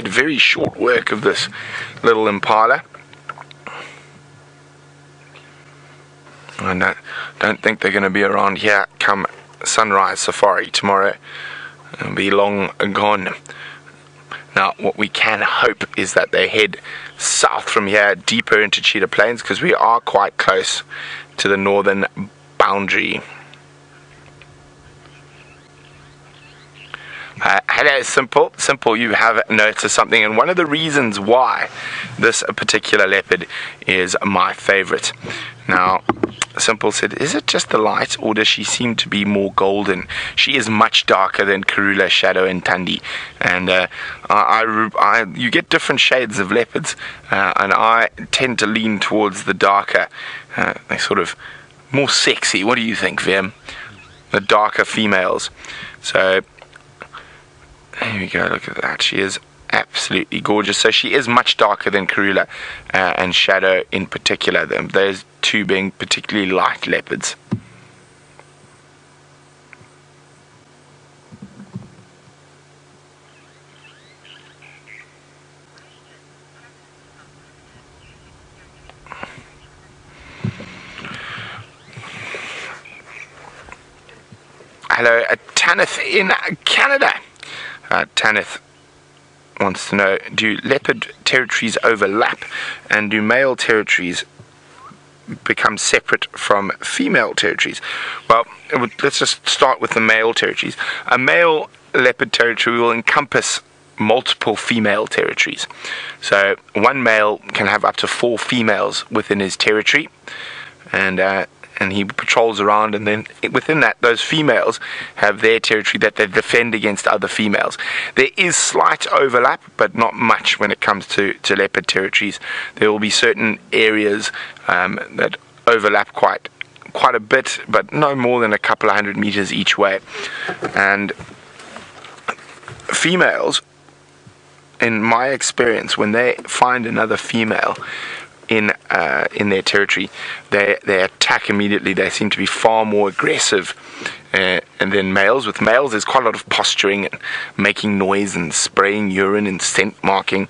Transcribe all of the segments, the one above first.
made very short work of this little impala. I don't think they're going to be around here come sunrise safari tomorrow. They'll be long gone. Now, what we can hope is that they head south from here, deeper into Cheetah Plains, because we are quite close to the northern boundary. Hello, Simple, you have noticed something, and one of the reasons why this particular leopard is my favorite. Now, Simple said, is it just the light, or does she seem to be more golden? She is much darker than Karula, Shadow, and Tundi, and you get different shades of leopards, and I tend to lean towards the darker. They're sort of more sexy. What do you think, Vim? The darker females. So here we go, look at that. She is absolutely gorgeous. So she is much darker than Karula and Shadow in particular. Those two being particularly light leopards. Hello, Tanith in Canada. Tanith wants to know, do leopard territories overlap, and do male territories become separate from female territories? Well, let's just start with the male territories. A male leopard territory will encompass multiple female territories. So one male can have up to 4 females within his territory, and he patrols around, and then within that, those females have their territory that they defend against other females. There is slight overlap, but not much when it comes to leopard territories. There will be certain areas that overlap quite a bit, but no more than a couple of 100 meters each way. And females, in my experience, when they find another female in their territory, they attack immediately. They seem to be far more aggressive and then males. With males, there's quite a lot of posturing and making noise and spraying urine and scent marking.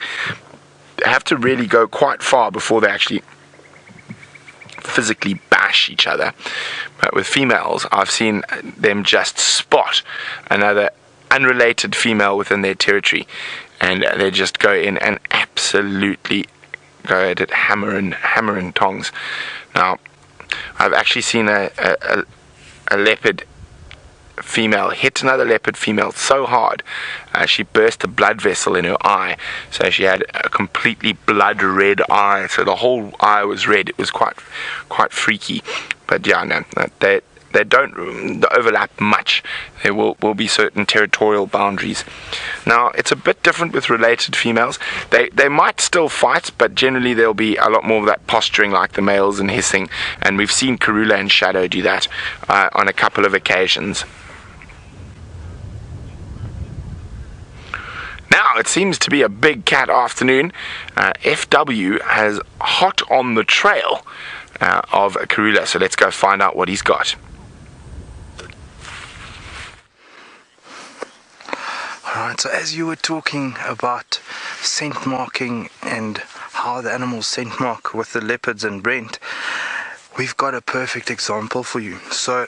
They have to really go quite far before they actually physically bash each other. But with females, I've seen them just spot another unrelated female within their territory, and they just go in and absolutely go at it, hammer and tongs. Now, I've actually seen a leopard female hit another leopard female so hard she burst a blood vessel in her eye, so she had a completely blood red eye, so the whole eye was red. It was quite freaky. But yeah, no, they don't overlap much. There will be certain territorial boundaries. Now, it's a bit different with related females. They might still fight, but generally there'll be a lot more of that posturing like the males and hissing, and we've seen Karula and Shadow do that on a couple of occasions. Now, it seems to be a big cat afternoon. FW has hot on the trail of Karula, so let's go find out what he's got. Alright, so as you were talking about scent marking and how the animals scent mark with the leopards and Brent, we've got a perfect example for you. So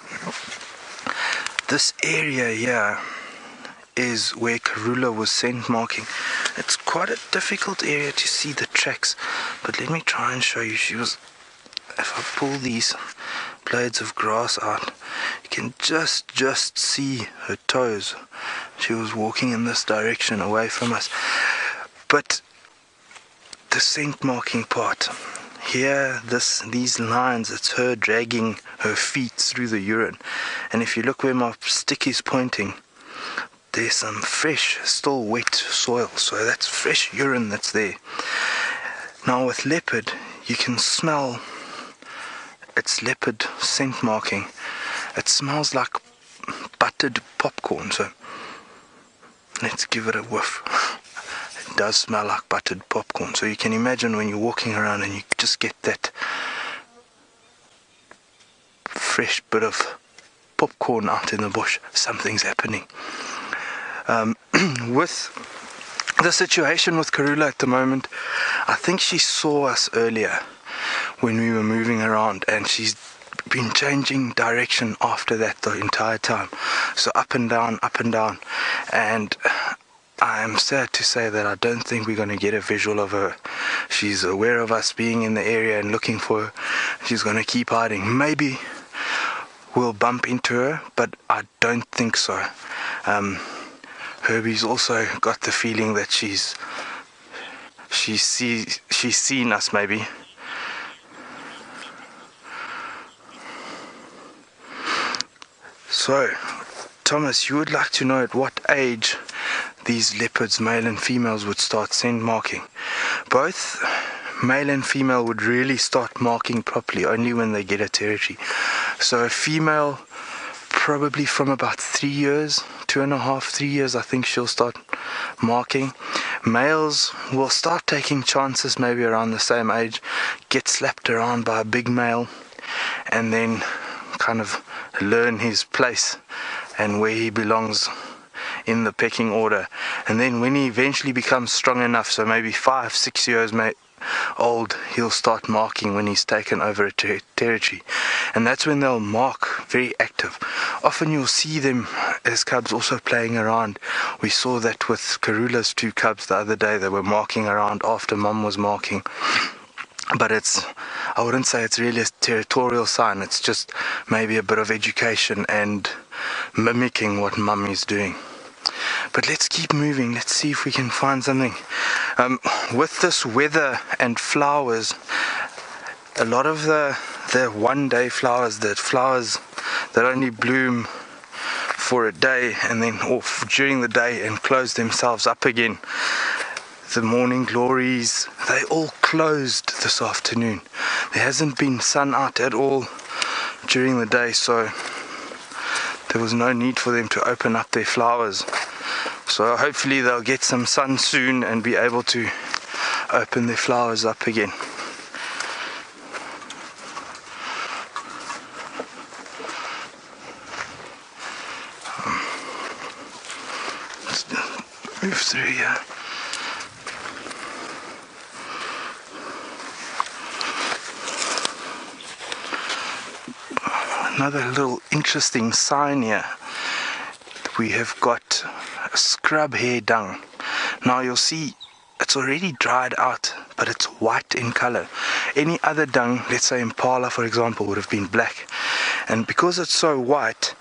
this area here is where Karula was scent marking. It's quite a difficult area to see the tracks, but let me try and show you. She was, if I pull these blades of grass out, you can just see her toes. She was walking in this direction away from us. But the scent marking part here, these lines, it's her dragging her feet through the urine. And if you look where my stick is pointing, there's some fresh, still wet soil, so that's fresh urine that's there. Now with leopard, you can smell its leopard scent marking. It smells like buttered popcorn, so let's give it a whiff. It does smell like buttered popcorn, so you can imagine when you're walking around and you just get that fresh bit of popcorn out in the bush, something's happening. With the situation with Karula at the moment, I think she saw us earlier when we were moving around, and she's been changing direction after that the entire time. So up and down, and I am sad to say that I don't think we're going to get a visual of her. She's aware of us being in the area and looking for her. She's going to keep hiding. Maybe we'll bump into her, but I don't think so. Herbie's also got the feeling that she's seen us maybe. So, Thomas, you would like to know at what age these leopards, male and females, would start scent marking. Both male and female would really start marking properly only when they get a territory. So a female, probably from about 3 years, 2.5, 3 years, I think she'll start marking. Males will start taking chances maybe around the same age, get slapped around by a big male, and then kind of learn his place and where he belongs in the pecking order. And then when he eventually becomes strong enough, so maybe 5, 6 years old, he'll start marking when he's taken over a territory, and that's when they'll mark very active. Often you'll see them as cubs also playing around. We saw that with Karula's 2 cubs the other day. They were marking around after mom was marking, but I wouldn't say it's really a territorial sign. It's just maybe a bit of education and mimicking what mum is doing. But let's keep moving. Let's see if we can find something. With this weather and flowers, a lot of the one-day flowers, the flowers that only bloom for a day and then off during the day and close themselves up again, the morning glories, they all closed this afternoon. There hasn't been sun out at all during the day, so there was no need for them to open up their flowers. So hopefully they'll get some sun soon and be able to open their flowers up again. Let's move through here. Another little interesting sign here. We have got scrub hare dung. Now you'll see it's already dried out, but it's white in color. Any other dung, let's say impala for example, would have been black, and because it's so white,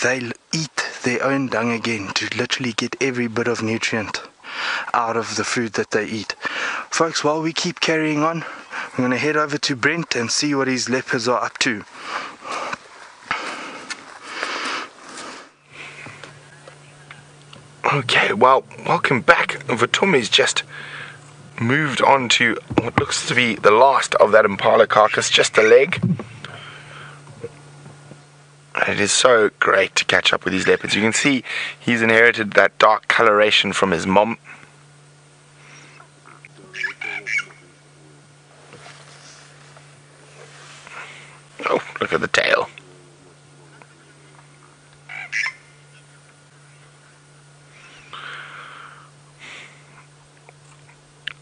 they'll eat their own dung again to literally get every bit of nutrient out of the food that they eat. Folks, while we keep carrying on, I'm going to head over to Brent and see what his leopards are up to. Okay, well, welcome back. Vutomi's just moved on to what looks to be the last of that impala carcass, just a leg. And it is so great to catch up with these leopards. You can see he's inherited that dark coloration from his mom. Oh, look at the tail.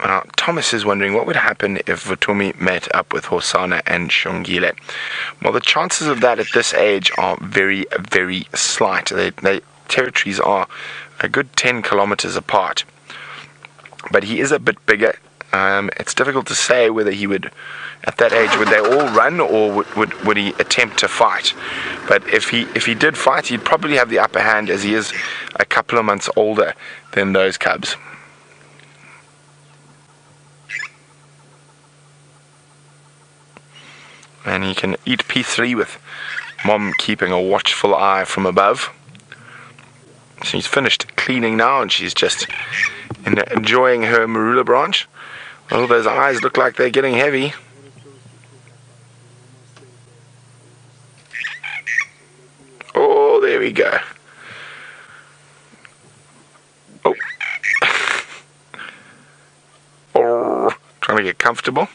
Now, Thomas is wondering what would happen if Vutomi met up with Hosana and Shongile. Well, the chances of that at this age are very, very slight. Their territories are a good 10 kilometers apart. But he is a bit bigger. It's difficult to say whether he would, at that age, would they all run or would he attempt to fight. But if he did fight, he'd probably have the upper hand, as he is a couple of months older than those cubs. And he can eat P3 with mom keeping a watchful eye from above. She's finished cleaning now and she's just enjoying her marula branch. Oh, those eyes look like they're getting heavy. Oh, there we go. Oh. Oh, trying to get comfortable.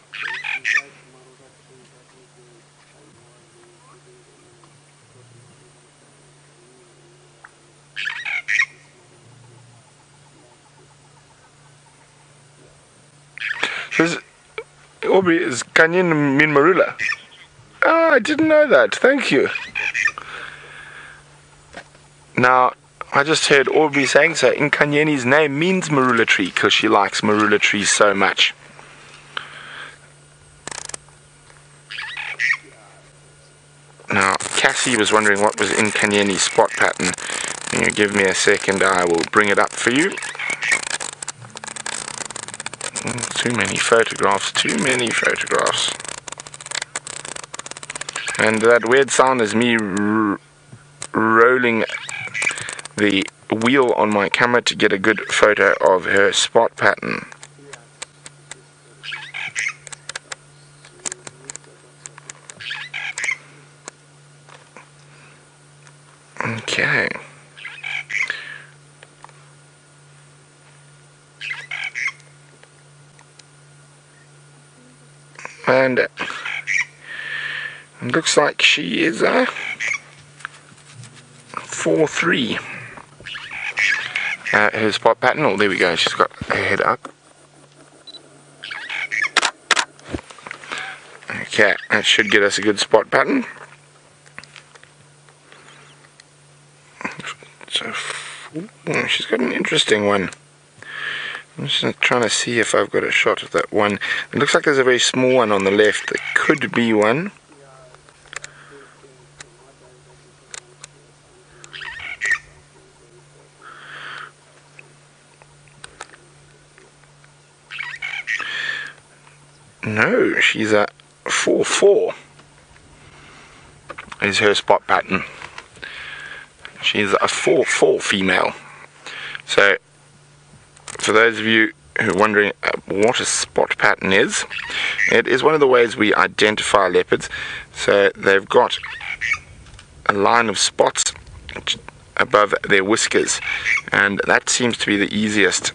Aubrey, is Inkanyeni mean marula? Oh, I didn't know that. Thank you. Now, I just heard Aubrey saying so. Inkanyeni's name means marula tree because she likes marula trees so much. Now, Cassie was wondering what was Inkanyeni's spot pattern. Can you give me a second? I will bring it up for you. Too many photographs. And that weird sound is me rolling the wheel on my camera to get a good photo of her spot pattern. Okay. And it looks like she is a 4-3. Her spot pattern. Oh, there we go. She's got her head up. Okay, that should get us a good spot pattern. So, she's got an interesting one. I'm just trying to see if I've got a shot of that one. It looks like there's a very small one on the left. There could be one. No, she's a 4-4 is her spot pattern. She's a 4-4 female. So, for those of you who are wondering what a spot pattern is, it is one of the ways we identify leopards. So they've got a line of spots above their whiskers, and that seems to be the easiest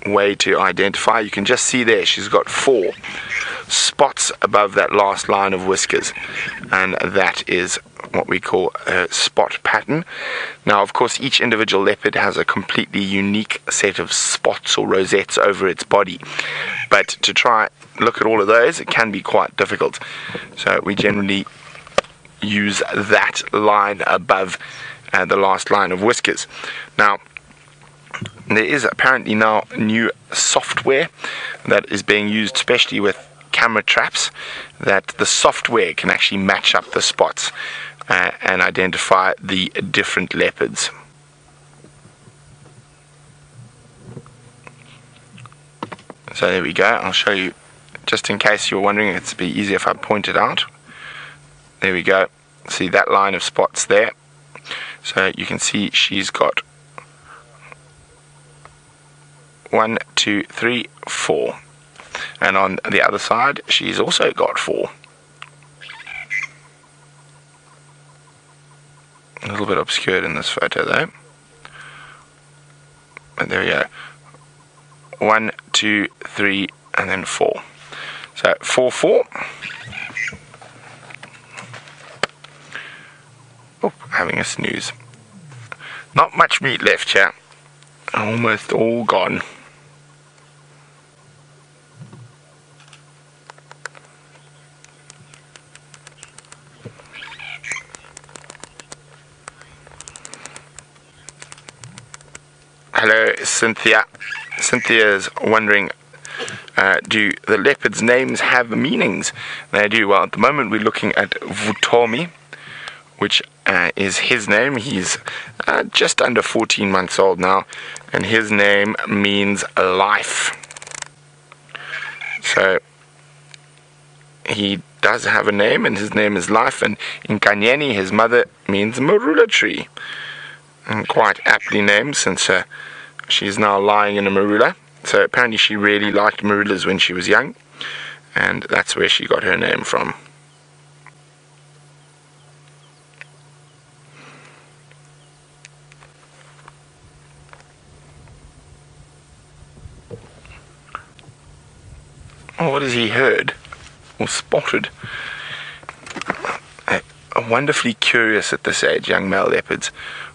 way to identify. You can just see there she's got 4 spots above that last line of whiskers, and that is what we call a spot pattern. Now, of course, each individual leopard has a completely unique set of spots or rosettes over its body, but to try look at all of those, it can be quite difficult. So we generally use that line above the last line of whiskers. Now, there is apparently now new software that is being used, especially with camera traps, that the software can actually match up the spots and identify the different leopards. So there we go. I'll show you, just in case you're wondering. It'd be easier if I point it out. There we go. See that line of spots there? So you can see she's got 1, 2, 3, 4, and on the other side she's also got 4. A little bit obscured in this photo though, but there we go. 1, 2, 3, and then 4. So 4, 4. Oh, having a snooze. Not much meat left here. Almost all gone. Hello, Cynthia. Cynthia is wondering, do the leopards' names have meanings? They do. Well, at the moment we're looking at Vutomi, which is his name. He's just under 14 months old now, and his name means life. So he does have a name, and his name is Life. And Inkanyeni, his mother, means marula tree, and quite aptly named, since she's now lying in a marula. So apparently she really liked marulas when she was young, and that's where she got her name from. Oh, what has he heard or spotted? Wonderfully curious at this age. Young male leopards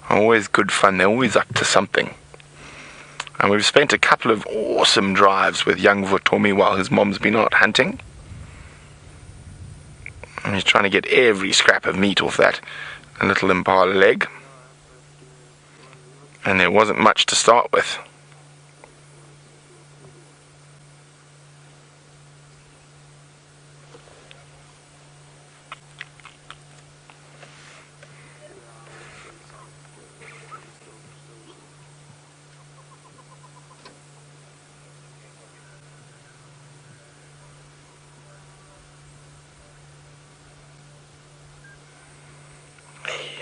are always good fun. They're always up to something. And we've spent a couple of awesome drives with young Vutomi while his mom's been out hunting. And he's trying to get every scrap of meat off that little impala leg. And there wasn't much to start with.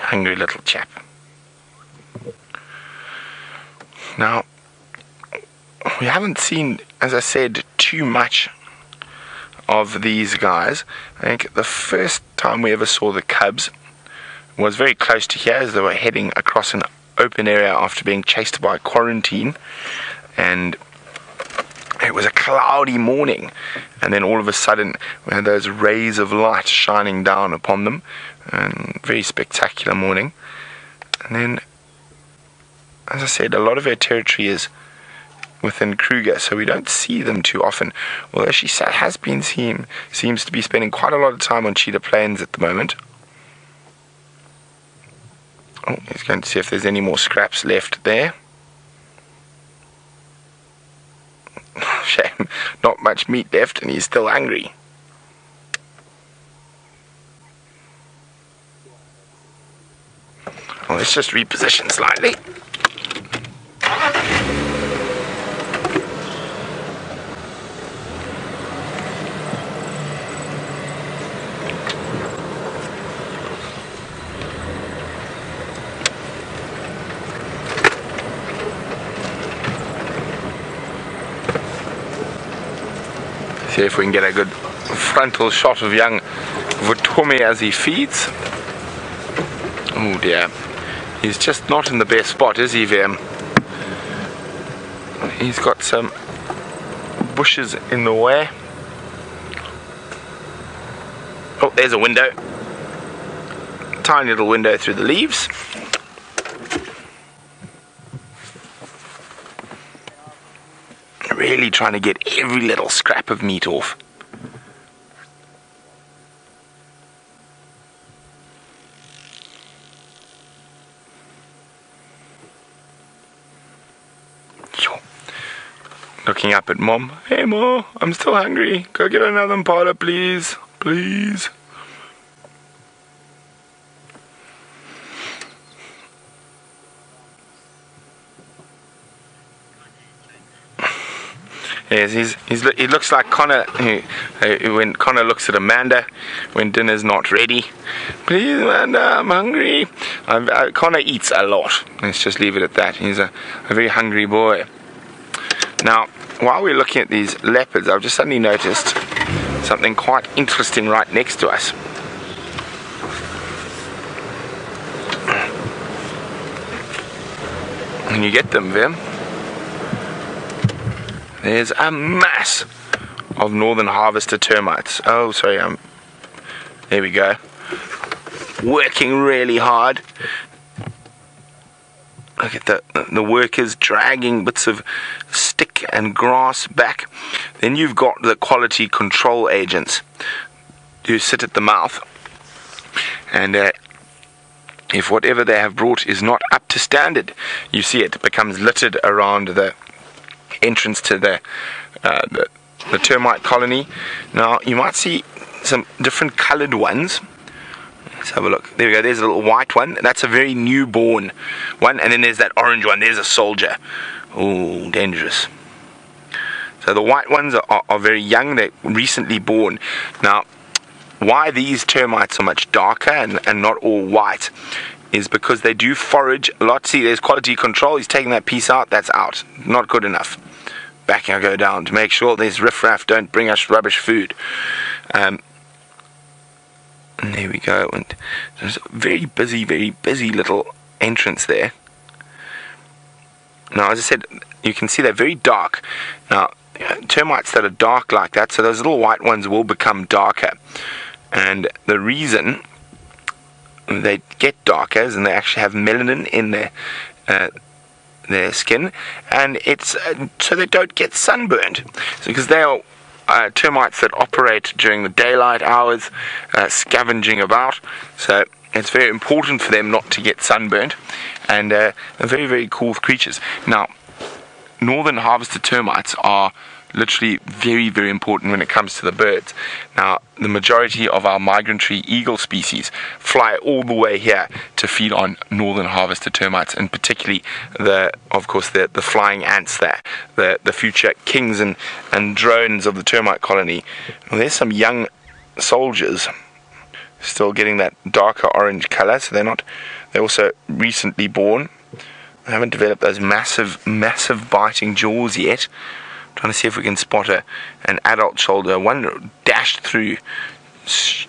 Hungry little chap. Now, we haven't seen, as I said, too much of these guys. I think the first time we ever saw the cubs was very close to here as they were heading across an open area after being chased by quarantine. And it was a cloudy morning, and then all of a sudden we had those rays of light shining down upon them, and very spectacular morning. And then, as I said, a lot of her territory is within Kruger, so we don't see them too often, although she seems to be spending quite a lot of time on Cheetah Plains at the moment. Oh, he's going to see if there's any more scraps left there. Shame, not much meat left, and he's still hungry. Well, let's just reposition slightly. See if we can get a good frontal shot of young Vutomi as he feeds. Oh dear, he's just not in the best spot, is he, Vim? He's got some bushes in the way. Oh, there's a window. Tiny little window through the leaves. Really trying to get every little scrap of meat off. Looking up at Mom. Hey Mom, I'm still hungry. Go get another impala, please. Please. Yes, he looks like Connor when Connor looks at Amanda when dinner's not ready. Please, Amanda, I'm hungry. Connor eats a lot. Let's just leave it at that. He's a very hungry boy. Now, while we're looking at these leopards, I've just suddenly noticed something quite interesting right next to us. Can you get them, Vim? There's a mass of northern harvester termites. Oh, sorry, there we go. Working really hard. Look at the workers dragging bits of stick and grass back. Then you've got the quality control agents who sit at the mouth. And if whatever they have brought is not up to standard, you see it becomes littered around the entrance to the termite colony. Now you might see some different colored ones. Let's have a look. There we go. There's a little white one. That's a very newborn one. And then there's that orange one. There's a soldier. Oh, dangerous. So the white ones are very young. They're recently born. Now, why these termites are much darker and not all white is because they do forage a lot. See, there's quality control. He's taking that piece out. That's out. Not good enough. Back I go down to make sure there's riffraff don't bring us rubbish food. And there we go. And there's a very busy little entrance there. Now, as I said, you can see they're very dark. Now, termites that are dark like that, so those little white ones will become darker. And the reason they get darker is and they actually have melanin in their their skin, and it's so they don't get sunburned. So because they are termites that operate during the daylight hours, scavenging about. So it's very important for them not to get sunburned, and they're very, very cool creatures. Now, northern harvester termites are literally very, very important when it comes to the birds. Now, the majority of our migratory eagle species fly all the way here to feed on northern harvester termites, and particularly of course the flying ants there, the future kings and drones of the termite colony. Well, there's some young soldiers still getting that darker orange color, so they're also recently born. They haven't developed those massive biting jaws yet. Trying to see if we can spot an adult shoulder. One dashed through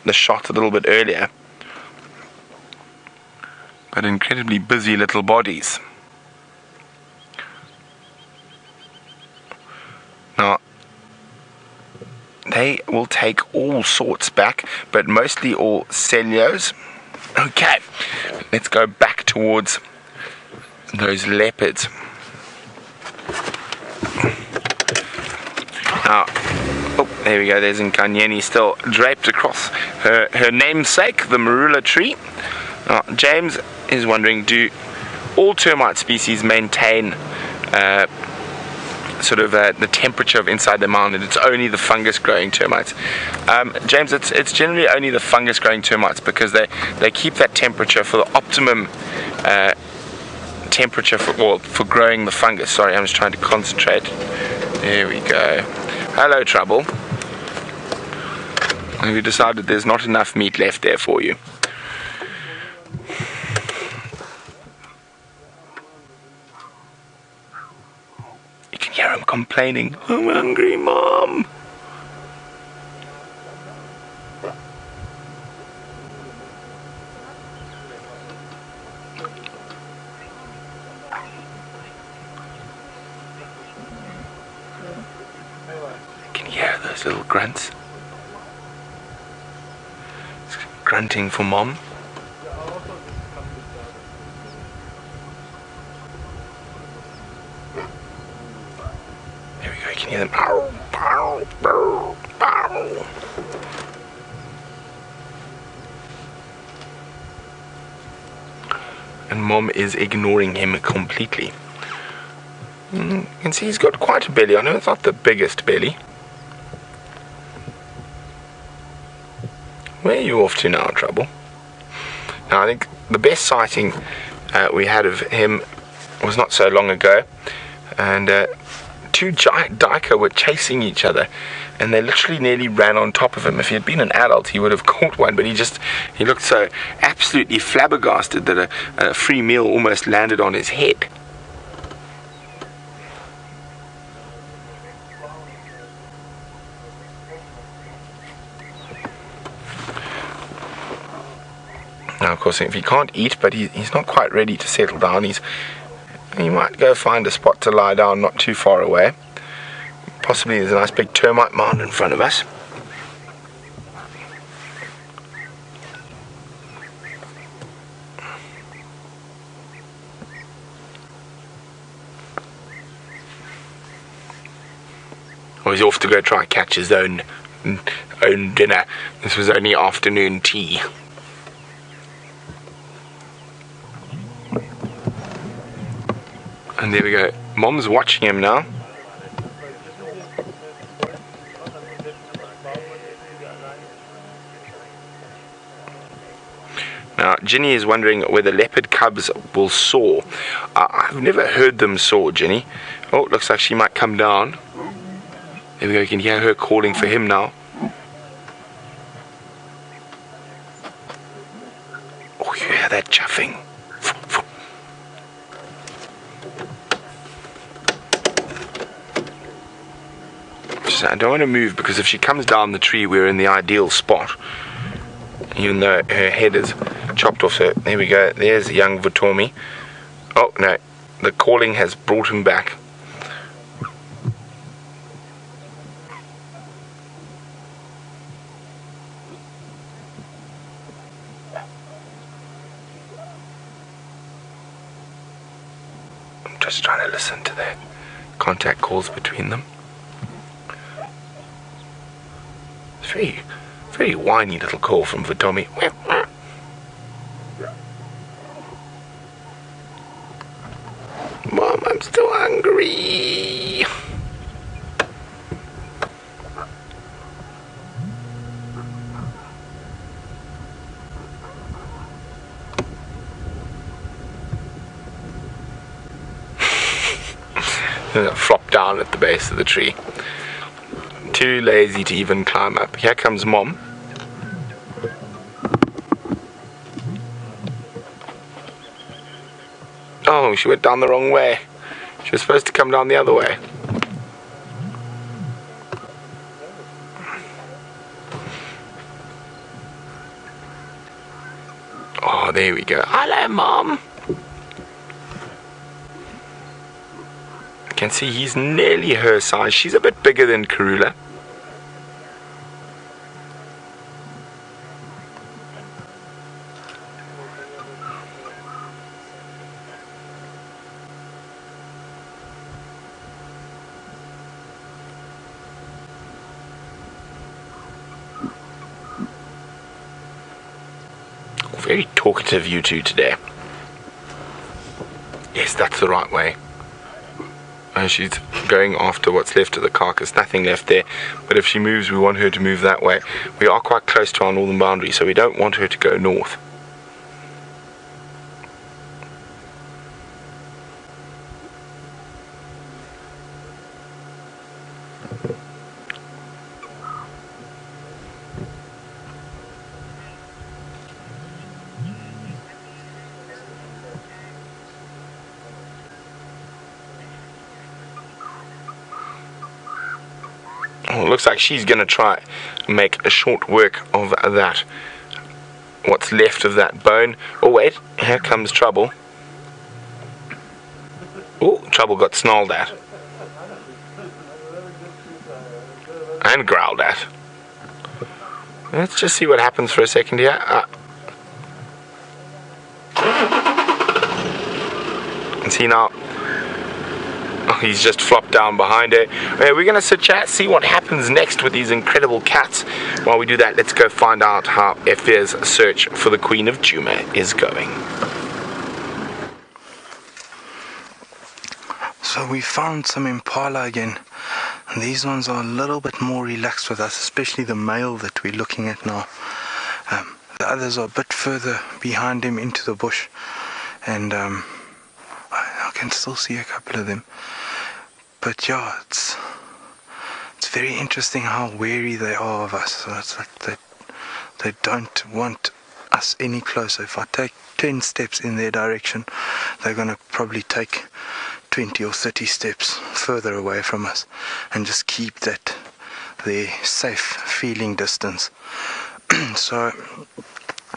the shot a little bit earlier, but incredibly busy little bodies. Now, they will take all sorts back, but mostly all cellulose. Okay, let's go back towards those leopards. Now, oh, there we go, there's Inkanyeni still draped across her namesake, the marula tree. Now, James is wondering, do all termite species maintain the temperature of inside the mound, and it's only the fungus growing termites? James, it's generally only the fungus growing termites, because they keep that temperature for the optimum temperature for growing the fungus. Sorry, I'm just trying to concentrate. There we go. Hello, Trouble. Have you decided there's not enough meat left there for you? You can hear him complaining. I'm hungry, Mom. Those little grunts. It's grunting for Mom. There we go, you can hear them. Ow, ow, ow, ow. And Mom is ignoring him completely. You can see he's got quite a belly on him. It's not the biggest belly. Where are you off to now, Trouble? Now, I think the best sighting we had of him was not so long ago, and two giant duiker were chasing each other, and they literally nearly ran on top of him. If he had been an adult, he would have caught one, but he looked so absolutely flabbergasted that a free meal almost landed on his head. Now, of course, if he can't eat, but he's not quite ready to settle down, he might go find a spot to lie down not too far away. Possibly there's a nice big termite mound in front of us. Or he's off to go try and catch his own dinner. This was only afternoon tea. And there we go. Mom's watching him now. Now, Ginny is wondering whether leopard cubs will soar. I've never heard them soar, Ginny. Oh, looks like she might come down. There we go. You can hear her calling for him now. Oh, you hear that chuffing? I don't want to move, because if she comes down the tree, we're in the ideal spot, even though her head is chopped off. So there we go, there's young Vutomi. Oh no, the calling has brought him back. just trying to listen to the contact calls between them. It's very, very whiny little call from Vutomi. Mom, I'm still hungry. Flop down at the base of the tree. Too lazy to even climb up. Here comes Mom. Oh, she went down the wrong way. She was supposed to come down the other way. Oh, there we go. Hello, Mom. You can see he's nearly her size. She's a bit bigger than Karula. Very talkative, you two, today. Yes, that's the right way. She's going after what's left of the carcass. Nothing left there. But if she moves, we want her to move that way. We are quite close to our northern boundary, so we don't want her to go north. Oh, it looks like she's going to try and make a short work of that. What's left of that bone. Oh wait, here comes Trouble. Oh, Trouble got snarled at. And growled at. Let's just see what happens for a second here. And see now. He's just flopped down behind her. We're going to sit chat, see what happens next with these incredible cats. While we do that, let's go find out how Efe's search for the Queen of Djuma is going. So we found some impala again. And these ones are a little bit more relaxed with us, especially the male that we're looking at now. The others are a bit further behind him into the bush. And I can still see a couple of them. But yeah, it's very interesting how wary they are of us. So it's like they don't want us any closer. If I take 10 steps in their direction, they're going to probably take 20 or 30 steps further away from us and just keep that their safe feeling distance. So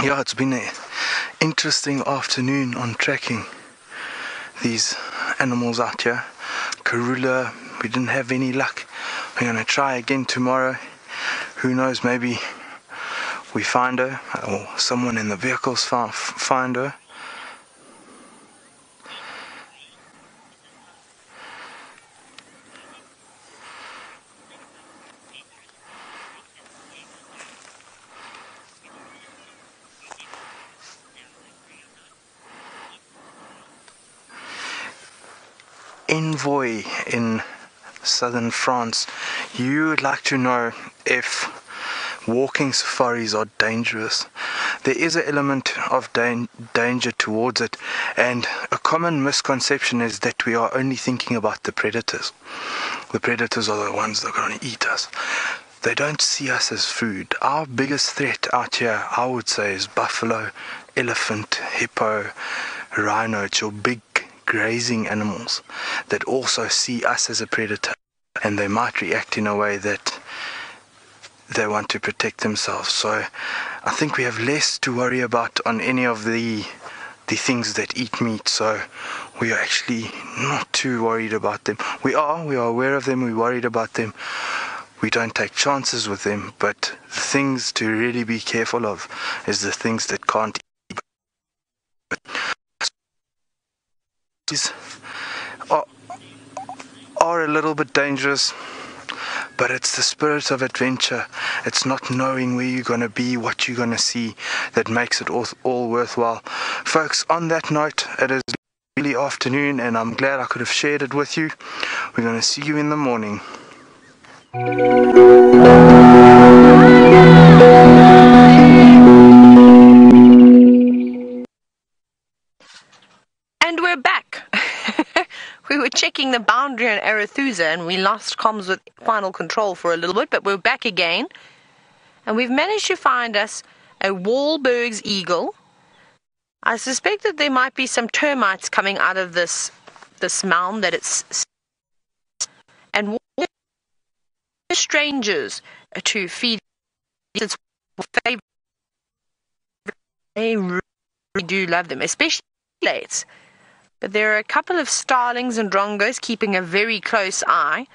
yeah, it's been an interesting afternoon on tracking these animals out here. Karula, we didn't have any luck. We're going to try again tomorrow. Who knows, maybe we find her, or someone in the vehicles find her. Envoy in southern France, you would like to know if walking safaris are dangerous. There is an element of danger towards it, and a common misconception is that we are only thinking about the predators. The predators are the ones that are going to eat us. They don't see us as food. Our biggest threat out here, I would say, is buffalo, elephant, hippo, rhino. It's your big grazing animals that also see us as a predator, and they might react in a way that they want to protect themselves. So I think we have less to worry about on any of the things that eat meat. So we are actually not too worried about them. We are aware of them, we're worried about them. We don't take chances with them, but the things to really be careful of is the things that can't eat. are a little bit dangerous, but it's the spirit of adventure. It's not knowing where you're going to be, what you're going to see, that makes it all worthwhile. Folks, on that note, it is really afternoon, and I'm glad I could have shared it with you. We're going to see you in the morning. And we're back. We were checking the boundary on Arathusa and we lost comms with Final Control for a little bit, but we're back again. And we've managed to find us a Wahlberg's eagle. I suspect that there might be some termites coming out of this mound that it's... And strangers to feed its favorite. They really do love them, especially late. But there are a couple of starlings and drongos keeping a very close eye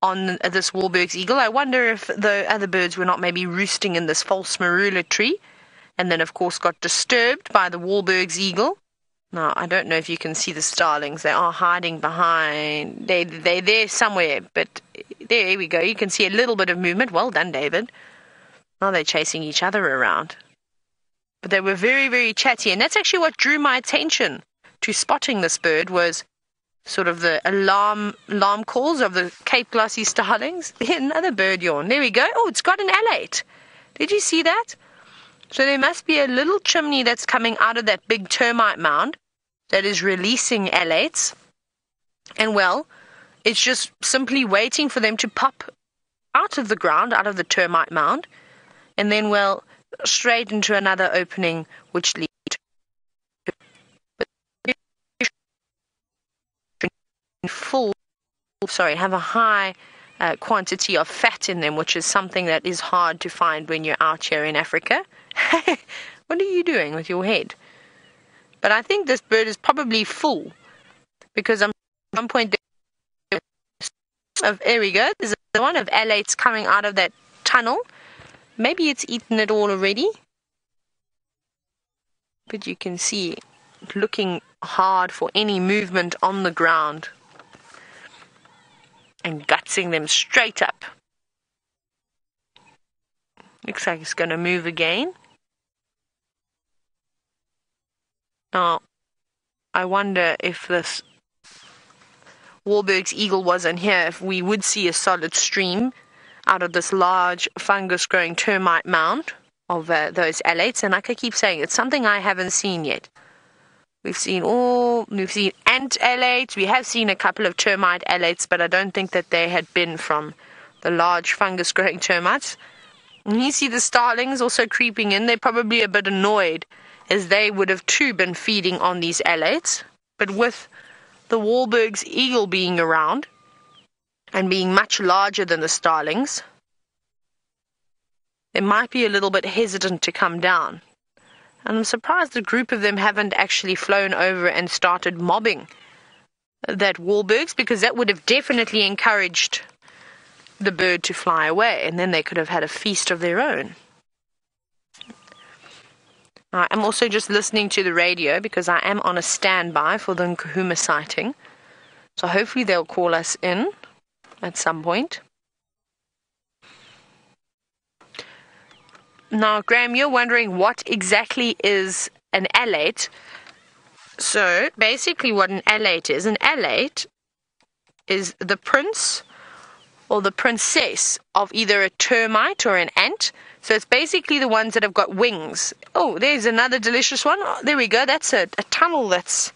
on this Wahlberg's eagle. I wonder if the other birds were not maybe roosting in this false marula tree, and then of course got disturbed by the Wahlberg's eagle. Now, I don't know if you can see the starlings. They are hiding behind. They're there somewhere, but there we go. You can see a little bit of movement. Well done, David. Now they're chasing each other around. But they were very, very chatty, and that's actually what drew my attention to spotting this bird, was sort of the alarm calls of the Cape glossy starlings. Another bird yawn. There we go. Oh, it's got an alate. Did you see that? So there must be a little chimney that's coming out of that big termite mound that is releasing alates. And well, it's just simply waiting for them to pop out of the ground, out of the termite mound, and then, well, straight into another opening which leads to have a high quantity of fat in them, which is something that is hard to find when you're out here in Africa. What are you doing with your head? But I think this bird is probably full, because at one point there we go, there's one of alates coming out of that tunnel. Maybe it's eaten it all already, but you can see it looking hard for any movement on the ground and gutsing them straight up. Looks like it's going to move again. Now, I wonder if this Wahlberg's eagle wasn't here, if we would see a solid stream out of this large fungus-growing termite mound of those alates. And like I keep saying, it's something I haven't seen yet. We've seen ant alates, we have seen a couple of termite alates, but I don't think that they had been from the large fungus-growing termites. And you see the starlings also creeping in. They're probably a bit annoyed, as they would have too been feeding on these alates. But with the Wahlberg's eagle being around, and being much larger than the starlings, they might be a little bit hesitant to come down. And I'm surprised a group of them haven't actually flown over and started mobbing that Wahlberg's, because that would have definitely encouraged the bird to fly away, and then they could have had a feast of their own. I'm also just listening to the radio because I am on a standby for the Nkuhuma sighting. So hopefully they'll call us in at some point. Now, Graham, you're wondering what exactly is an alate. So basically what an alate is the prince or the princess of either a termite or an ant. So it's basically the ones that have got wings. Oh, there's another delicious one. Oh, there we go. That's a tunnel that's...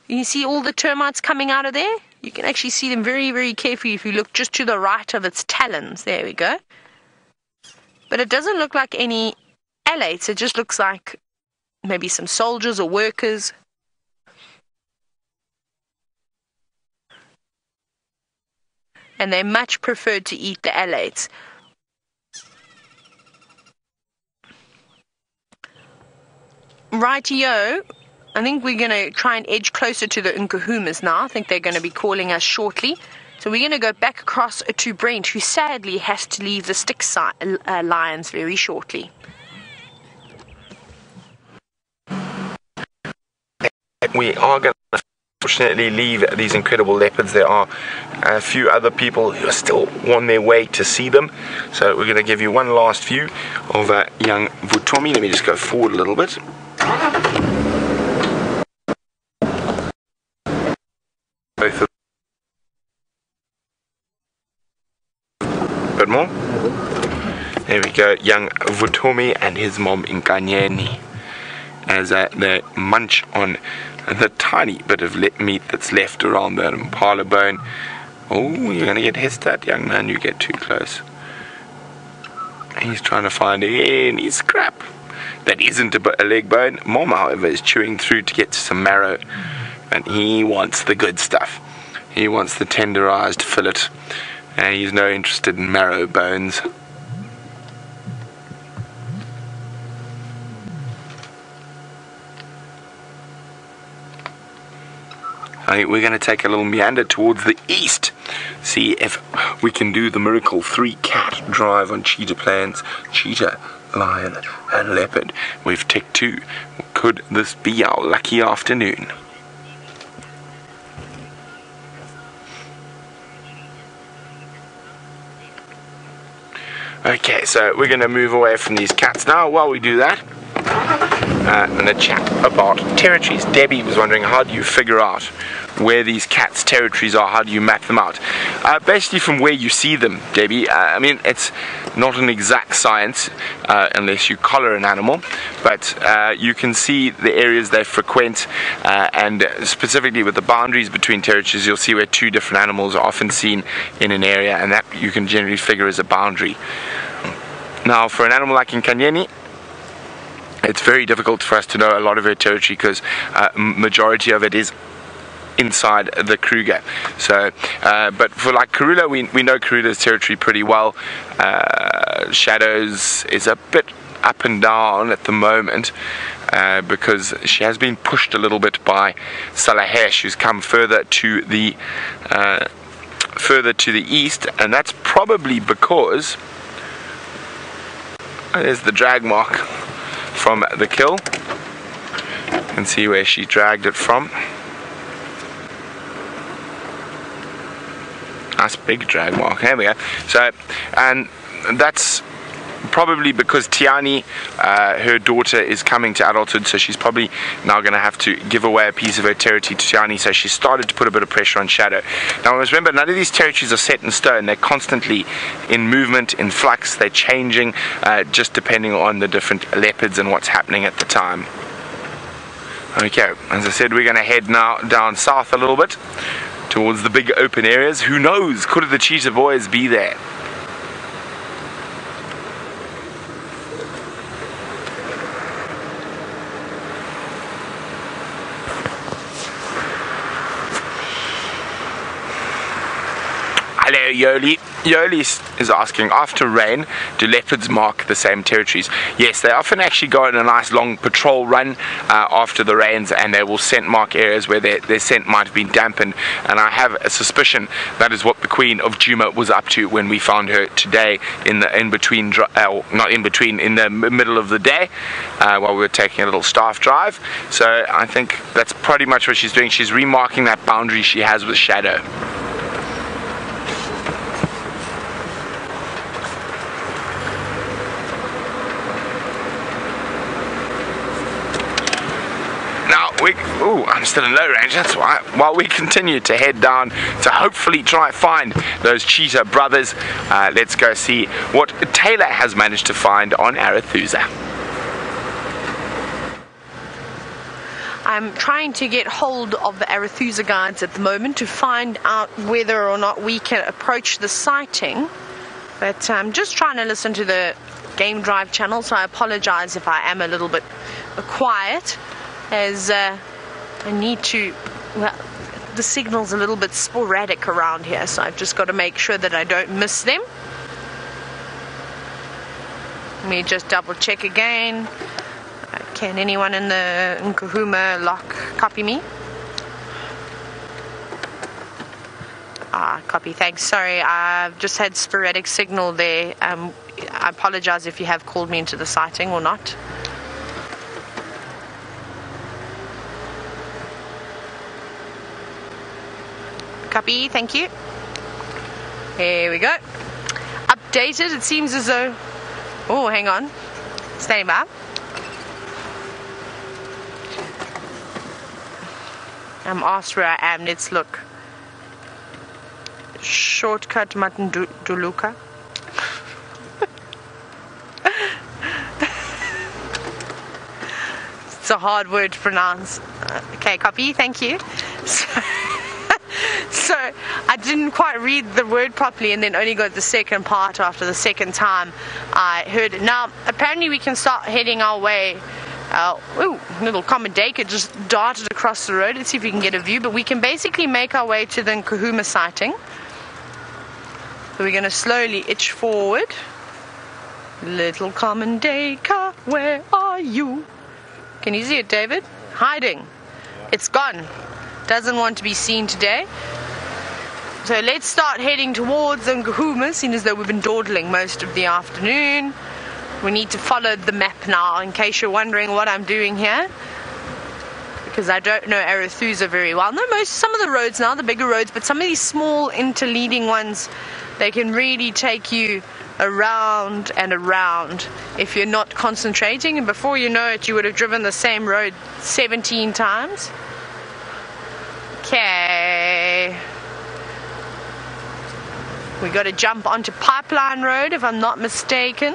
You see all the termites coming out of there? You can actually see them very, very carefully if you look just to the right of its talons. There we go. But it doesn't look like any alates. It just looks like maybe some soldiers or workers. And they much prefer to eat the alates. Rightio, I think we're going to try and edge closer to the Nkuhumas now. I think they're going to be calling us shortly. So we're going to go back across to Brent, who sadly has to leave the Styx Lions very shortly. We are going to Unfortunately leave these incredible leopards. There are a few other people who are still on their way to see them, so we're going to give you one last view of young Vutomi. Let me just go forward a little bit. Both of a bit more. There we go, young Vutomi and his mom Inkanyeni, as they munch on the tiny bit of meat that's left around that impala bone. Oh, you're going to get hissed at, young man, you get too close. He's trying to find any scrap that isn't a leg bone. Mom, however, is chewing through to get to some marrow, and he wants the good stuff. He wants the tenderized fillet, and he's no interested in marrow bones. I think we're going to take a little meander towards the east, see if we can do the miracle 3-cat drive on cheetah plans. Cheetah, lion and leopard. We've ticked 2. Could this be our lucky afternoon? Okay, so we're going to move away from these cats now. While we do that, I'm going to chat about territories. Debbie was wondering, how do you figure out where these cats' territories are? How do you map them out? Basically from where you see them, Debbie. I mean, it's not an exact science unless you collar an animal, but you can see the areas they frequent, and specifically with the boundaries between territories, you'll see where 2 different animals are often seen in an area, and that you can generally figure as a boundary. Now, for an animal like Inkanyeni, it's very difficult for us to know a lot of her territory because majority of it is inside the Kruger. So, but for like Karula, we know Karula's territory pretty well. Shadows is a bit up and down at the moment because she has been pushed a little bit by Salahesh, who's come further to the east, and that's probably because there's the drag mark from the kill. You can see where she dragged it from. Nice big drag mark. There we go. So, and that's probably because Tiani, her daughter, is coming to adulthood, so she's probably now going to have to give away a piece of her territory to Tiani, so she started to put a bit of pressure on Shadow. Now, we must remember, none of these territories are set in stone. They're constantly in movement, in flux. They're changing, just depending on the different leopards and what's happening at the time. Okay, as I said, we're going to head now down south a little bit towards the big open areas. Who knows, could the cheetah boys be there? Hello, Yoli. Yoli is asking, after rain, do leopards mark the same territories? Yes, they often actually go on a nice long patrol run after the rains, and they will scent mark areas where their scent might have been dampened. And I have a suspicion that is what the Queen of Djuma was up to when we found her today in the middle of the day while we were taking a little staff drive. So I think that's pretty much what she's doing. She's remarking that boundary she has with Shadow. I'm still in low range, that's why. While we continue to head down to hopefully try and find those cheetah brothers, let's go see what Taylor has managed to find on Arathusa. I'm trying to get hold of the Arathusa guides at the moment to find out whether or not we can approach the sighting. But I'm just trying to listen to the Game Drive channel, so I apologize if I am a little bit quiet, as I need to, well, the signal's a little bit sporadic around here, so I've just got to make sure that I don't miss them. Let me just double check again. Can anyone in the Nkuhuma lock copy me? Copy, thanks. Sorry, I've just had sporadic signal there. I apologize if you have called me into the sighting or not. Copy, thank you. Here we go. Updated, it seems as though... Oh, hang on. Stay by. I'm asked where I am. Let's look. Shortcut mutton duluka. It's a hard word to pronounce. Okay, copy, thank you. So I didn't quite read the word properly and then only got the second part after the second time I heard it. Now, apparently we can start heading our way. Ooh, little common dacre just darted across the road. Let's see if we can get a view. But we can basically make our way to the Nkuhuma sighting. So we're going to slowly itch forward. Little common dacre, where are you? Can you see it, David? Hiding. It's gone. Doesn't want to be seen today. So let's start heading towards Nkuhuma, seeing as though we've been dawdling most of the afternoon. We need to follow the map now, in case you're wondering what I'm doing here. Because I don't know Arathusa very well. No, some of the roads now, the bigger roads, but some of these small interleading ones, they can really take you around and around if you're not concentrating. And before you know it, you would have driven the same road 17 times. Okay. We got to jump onto Pipeline Road, if I'm not mistaken.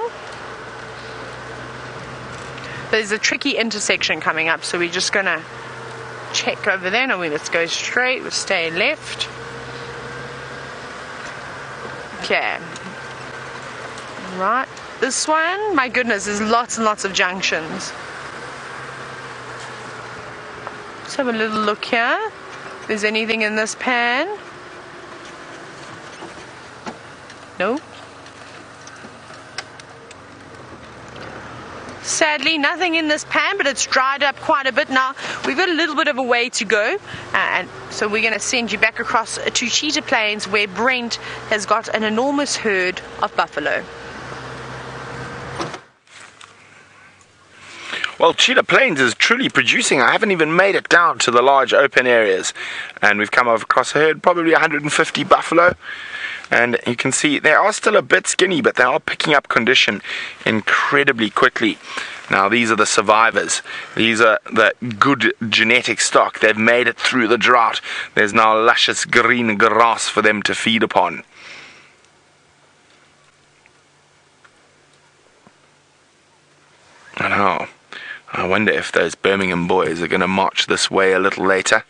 There's a tricky intersection coming up, so we're just going to check over there. No, let's go straight. We'll stay left. Okay. Right. This one, my goodness, there's lots and lots of junctions. Let's have a little look here. If there's anything in this pan. No. Sadly, nothing in this pan, but it's dried up quite a bit now. We've got a little bit of a way to go, and so we're going to send you back across to Cheetah Plains, where Brent has got an enormous herd of buffalo. Well, Cheetah Plains is truly producing. I haven't even made it down to the large open areas, and we've come across a herd, probably 150 buffalo. And you can see they are still a bit skinny, but they are picking up condition incredibly quickly. Now, these are the survivors. These are the good genetic stock. They've made it through the drought. There's now luscious green grass for them to feed upon. I wonder if those Birmingham boys are going to march this way a little later.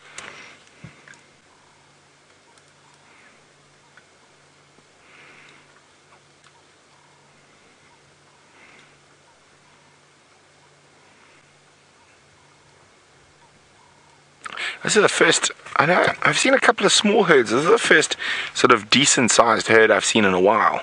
This is the first, I know, I've seen a couple of small herds. This is the first sort of decent sized herd I've seen in a while.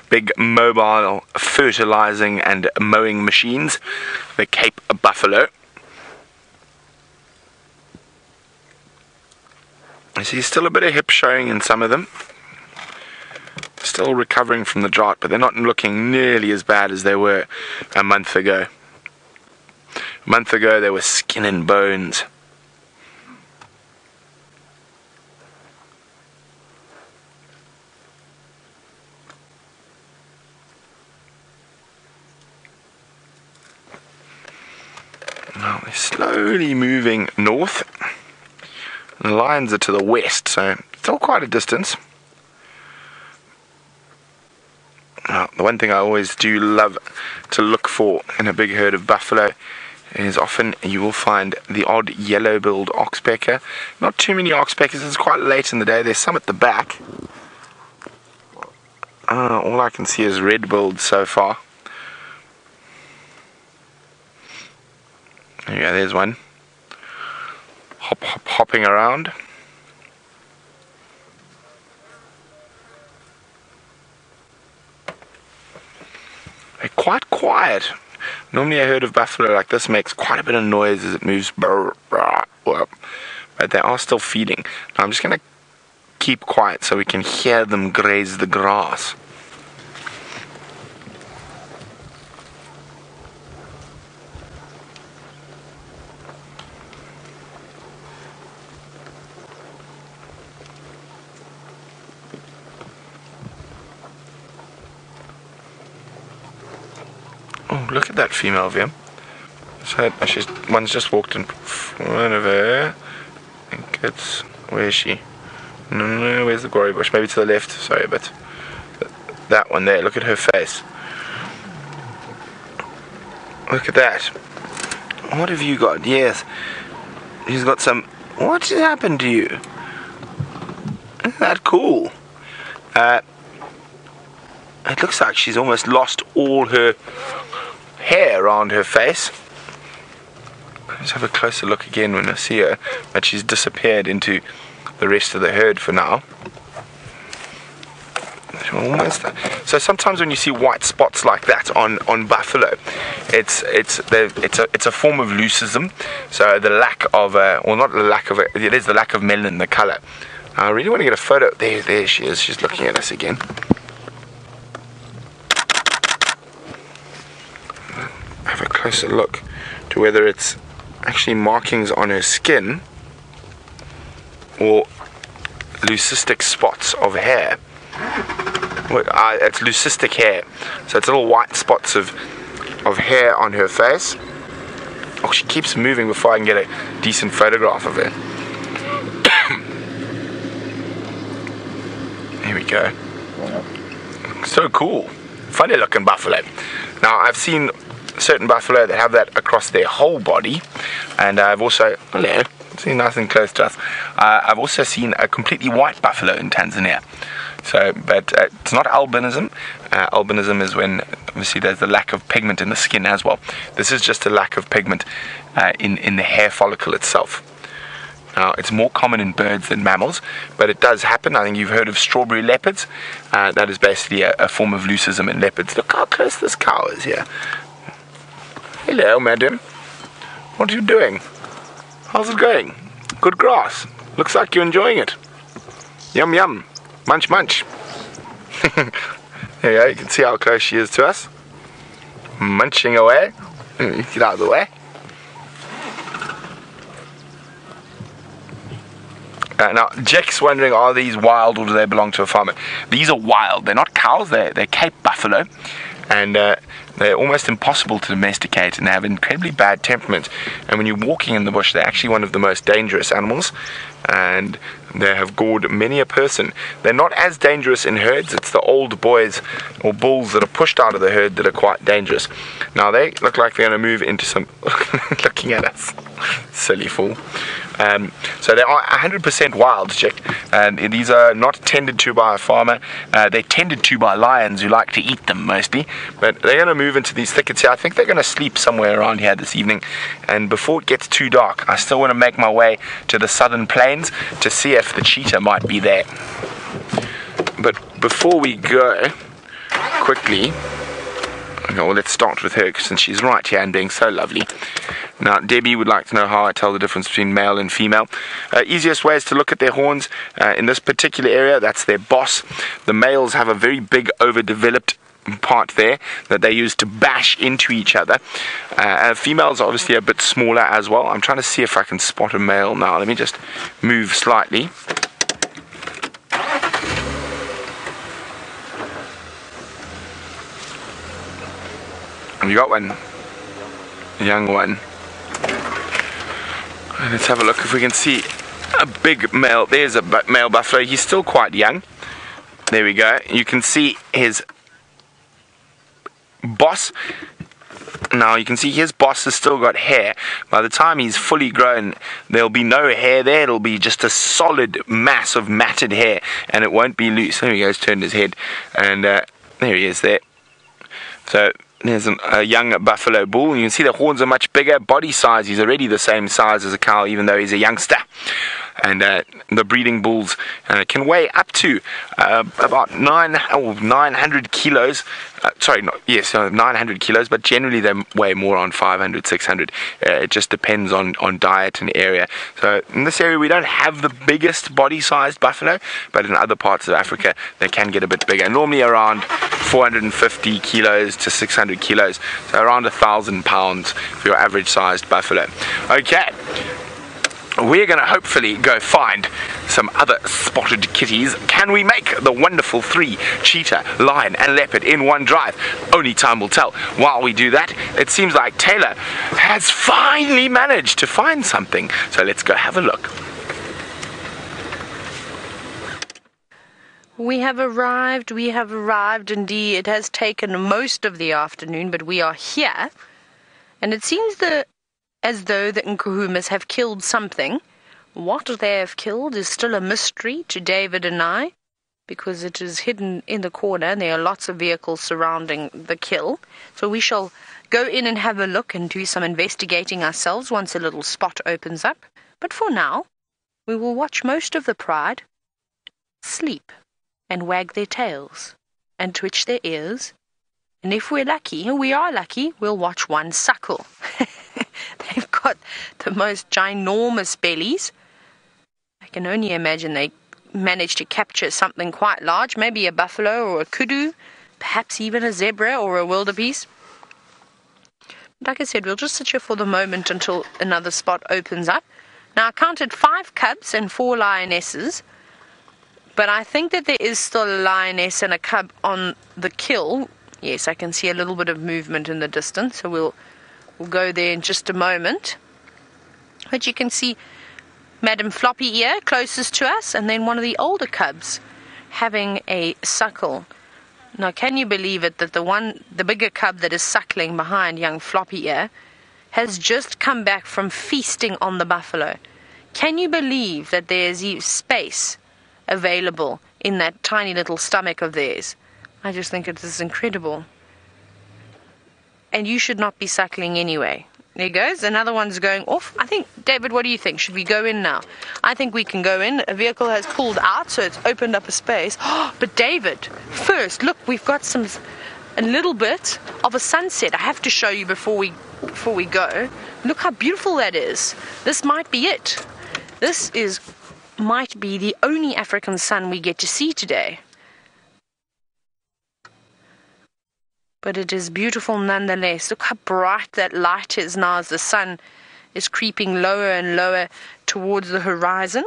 Big mobile fertilizing and mowing machines, the Cape Buffalo. I see still a bit of hip showing in some of them. Still recovering from the drought, but they're not looking nearly as bad as they were a month ago. A month ago they were skin and bones. Now they're slowly moving north. The lines are to the west, so still quite a distance. The one thing I always do love to look for in a big herd of buffalo is often you will find the odd yellow-billed oxpecker. Not too many oxpeckers, it's quite late in the day. There's some at the back. All I can see is red-billed so far. There you go, there's one. Hopping around. They're quite quiet. Normally a herd of buffalo like this makes quite a bit of noise as it moves, but they are still feeding. Now I'm just going to keep quiet so we can hear them graze the grass. look at that female of him. So one's just walked in front of her. I think it's, where is she? No, where's the gory bush? Maybe to the left. Sorry, but that one there. Look at her face. Look at that. What have you got? Yes, she's got some. What has happened to you? Isn't that cool? It looks like she's almost lost all her hair around her face. Let's have a closer look again when I see her, but she's disappeared into the rest of the herd for now. Almost. So sometimes when you see white spots like that on buffalo, it's a form of leucism. So the lack of or not the lack of it is the lack of melanin in the color. I really want to get a photo. There she is. She's looking at us again. Have a closer look to whether it's actually markings on her skin or leucistic spots of hair. It's leucistic hair, so it's little white spots of hair on her face. Oh, she keeps moving before I can get a decent photograph of her. Here we go. So cool. Funny looking buffalo. Now I've seen certain buffalo that have that across their whole body, and I've also, hello, see, nice and close to us. I've also seen a completely white buffalo in Tanzania. So, but it's not albinism. Albinism is when obviously there's the lack of pigment in the skin as well. This is just a lack of pigment in the hair follicle itself. Now, it's more common in birds than mammals, but it does happen. I think you've heard of strawberry leopards. That is basically a form of leucism in leopards. Look how close this cow is here. Hello, madam. What are you doing? How's it going? Good grass. Looks like you're enjoying it. Yum, yum. Munch, munch. There you go. You can see how close she is to us. Munching away. Get out of the way. Now, Jack's wondering, are these wild or do they belong to a farmer? These are wild. They're not cows. They're Cape buffalo. And they're almost impossible to domesticate, and they have incredibly bad temperament. And when you're walking in the bush, they're actually one of the most dangerous animals, and they have gored many a person. They're not as dangerous in herds. It's the old boys or bulls that are pushed out of the herd that are quite dangerous. Now they look like they're going to move into some looking at us, silly fool. So they are 100% wild, Chick, and these are not tended to by a farmer. They're tended to by lions who like to eat them mostly, but they're going to move into these thickets here. I think they're going to sleep somewhere around here this evening, and before it gets too dark, I still want to make my way to the southern plains to see if the cheetah might be there. But before we go, quickly, well, let's start with her since she's right here and being so lovely. Now, Debbie would like to know how I tell the difference between male and female. Easiest way is to look at their horns. In this particular area, that's their boss. The males have a very big overdeveloped part there that they use to bash into each other. Females are obviously a bit smaller as well. I'm trying to see if I can spot a male now. Let me just move slightly. Have you got one? A young one. Let's have a look if we can see a big male. There's a male buffalo. He's still quite young. There we go. You can see his boss. Now you can see his boss has still got hair. By the time he's fully grown, there'll be no hair there. It'll be just a solid mass of matted hair, and it won't be loose. There he goes, turned his head, and there he is there. So there's a young buffalo bull. You can see the horns are much bigger. Body size, he's already the same size as a cow, even though he's a youngster. And the breeding bulls can weigh up to about 900 kilos. 900 kilos, but generally they weigh more on 500, 600. It just depends on diet and area. So in this area we don't have the biggest body-sized buffalo, but in other parts of Africa they can get a bit bigger. Normally around 450 kilos to 600 kilos, so around 1,000 pounds for your average-sized buffalo. Okay. We're going to hopefully go find some other spotted kitties. Can we make the wonderful 3, cheetah, lion and leopard, in one drive? Only time will tell. While we do that, it seems like Taylor has finally managed to find something. So let's go have a look. We have arrived indeed. It has taken most of the afternoon, but we are here. And it seems as though the Nkuhumas have killed something. What they have killed is still a mystery to David and I, because it is hidden in the corner and there are lots of vehicles surrounding the kill. So we shall go in and have a look and do some investigating ourselves once a little spot opens up. But for now, we will watch most of the pride sleep and wag their tails and twitch their ears. And if we're lucky, and we are lucky, we'll watch one suckle. They've got the most ginormous bellies. I can only imagine they managed to capture something quite large, maybe a buffalo or a kudu, perhaps even a zebra or a wildebeest. Like I said, we'll just sit here for the moment until another spot opens up. Now, I counted 5 cubs and 4 lionesses, but I think that there is still a lioness and a cub on the kill. Yes, I can see a little bit of movement in the distance, so we'll go there in just a moment. But you can see Madam Floppy Ear closest to us, and then one of the older cubs having a suckle. Now, can you believe it that the bigger cub that is suckling behind young Floppy Ear has just come back from feasting on the buffalo? Can you believe that there's space available in that tiny little stomach of theirs? I just think it is incredible. And you should not be suckling anyway. There goes. Another one's going off. I think, David, what do you think? Should we go in now? I think we can go in. A vehicle has pulled out, so it's opened up a space. But David, first, look, we've got a little bit of a sunset. I have to show you before we go. Look how beautiful that is. This might be it. This might be the only African sun we get to see today. But it is beautiful nonetheless. Look how bright that light is now as the sun is creeping lower and lower towards the horizon.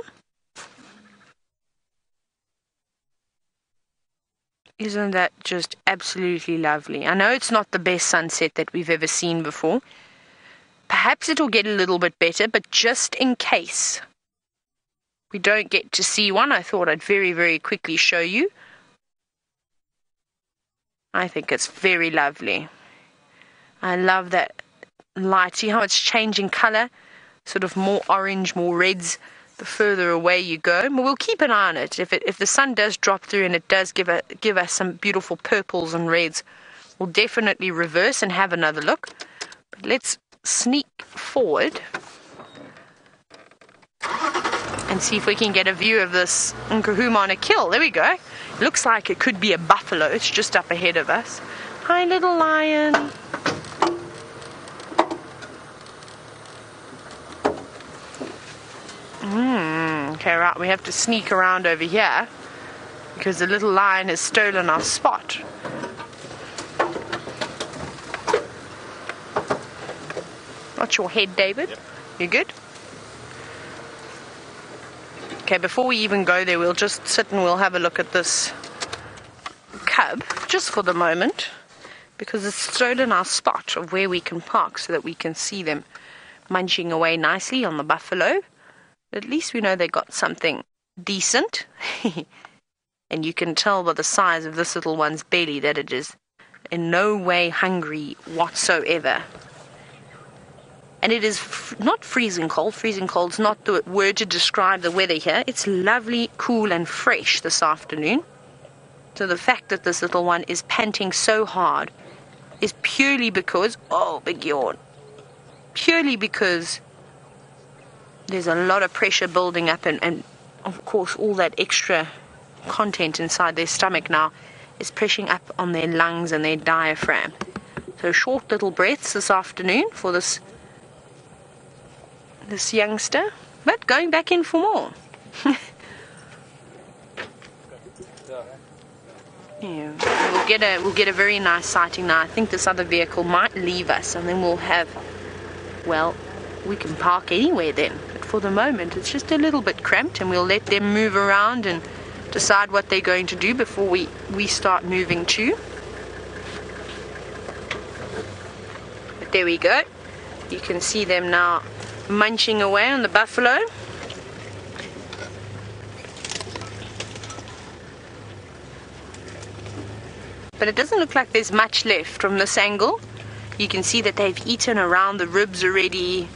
Isn't that just absolutely lovely? I know it's not the best sunset that we've ever seen before. Perhaps it'll get a little bit better, but just in case we don't get to see one, I thought I'd very, very quickly show you. I think it's very lovely. I love that light. See how it's changing color? Sort of more orange, more reds the further away you go. But we'll keep an eye on it. If the sun does drop through and it does give us some beautiful purples and reds, we'll definitely reverse and have another look. But let's sneak forward and see if we can get a view of this Nkuhuma on a kill. There we go. Looks like it could be a buffalo. It's just up ahead of us. Hi, little lion. Okay, right. We have to sneak around over here because the little lion has stolen our spot. Watch your head, David. Yep. You good? Okay, before we even go there, we'll just sit and we'll have a look at this cub, just for the moment, because it's stolen our spot of where we can park so that we can see them munching away nicely on the buffalo. At least we know they got something decent. And you can tell by the size of this little one's belly that it is in no way hungry whatsoever. And it is not freezing cold. Freezing cold's not the word to describe the weather here. It's lovely, cool and fresh this afternoon. So the fact that this little one is panting so hard is purely because, oh, big yawn, purely because there's a lot of pressure building up and of course all that extra content inside their stomach now is pressing up on their lungs and their diaphragm. So short little breaths this afternoon for this youngster, but going back in for more. Yeah, we'll get a very nice sighting now. I think this other vehicle might leave us and then we'll have, well, we can park anywhere then. But for the moment it's just a little bit cramped, and we'll let them move around and decide what they're going to do before we start moving too. But there we go. You can see them now munching away on the buffalo. But it doesn't look like there's much left from this angle. You can see that they've eaten around the ribs already.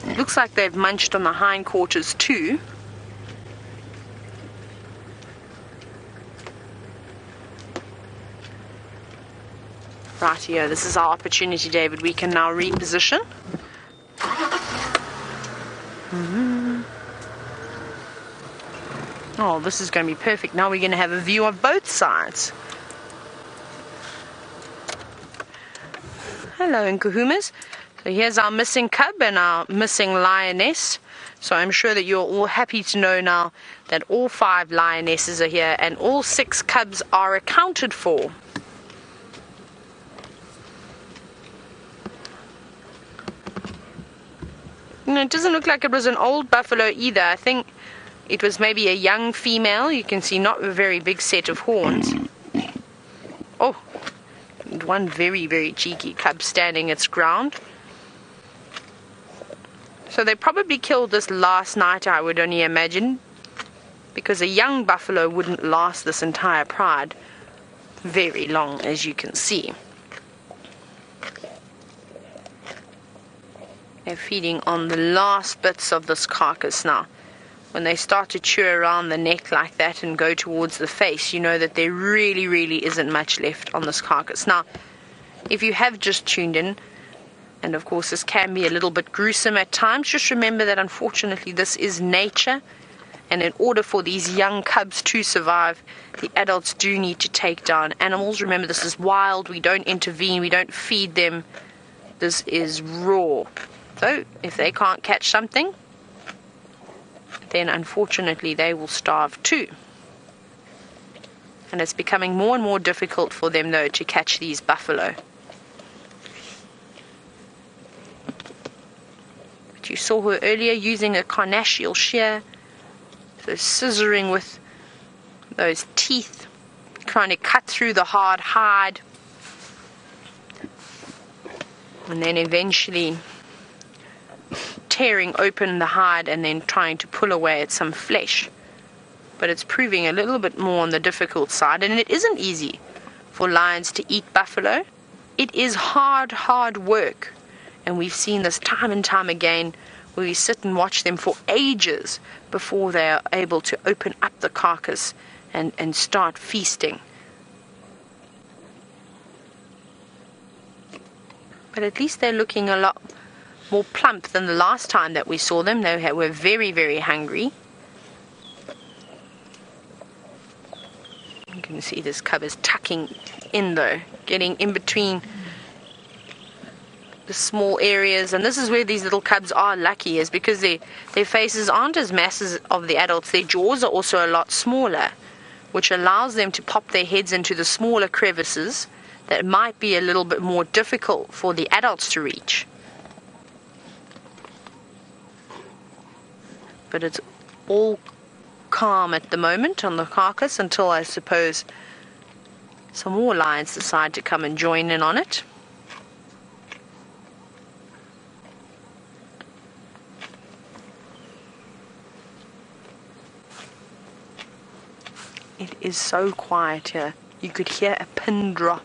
It looks like they've munched on the hindquarters too. Right here, this is our opportunity, David. We can now reposition. Oh, this is going to be perfect. Now we're going to have a view of both sides. Hello, Nkuhumas. So here's our missing cub and our missing lioness. So I'm sure that you're all happy to know now that all 5 lionesses are here and all 6 cubs are accounted for. You know, it doesn't look like it was an old buffalo either. I think it was maybe a young female. You can see not a very big set of horns. Oh, one very, very cheeky cub standing its ground. So they probably killed this last night, I would only imagine, because a young buffalo wouldn't last this entire pride very long, as you can see. They're feeding on the last bits of this carcass now. When they start to chew around the neck like that and go towards the face, you know that there really, really isn't much left on this carcass. Now, if you have just tuned in, and of course this can be a little bit gruesome at times, just remember that unfortunately this is nature, and in order for these young cubs to survive, the adults do need to take down animals. Remember, this is wild. We don't intervene. We don't feed them. This is raw. So if they can't catch something, then unfortunately they will starve too. And it's becoming more and more difficult for them though to catch these buffalo. But you saw her earlier using a carnassial shear, so scissoring with those teeth, trying to cut through the hard hide, and then eventually tearing open the hide and then trying to pull away at some flesh. But it's proving a little bit more on the difficult side, and it isn't easy for lions to eat buffalo. It is hard work, and we've seen this time and time again where we sit and watch them for ages before they are able to open up the carcass and start feasting. But at least they're looking a lot more plump than the last time that we saw them. They were very, very hungry. You can see this cub is tucking in though, getting in between the small areas, and this is where these little cubs are lucky, is because their faces aren't as massive of the adults. Their jaws are also a lot smaller, which allows them to pop their heads into the smaller crevices that might be a little bit more difficult for the adults to reach. But it's all calm at the moment on the carcass until I suppose some more lions decide to come and join in on it. It is so quiet here. You could hear a pin drop.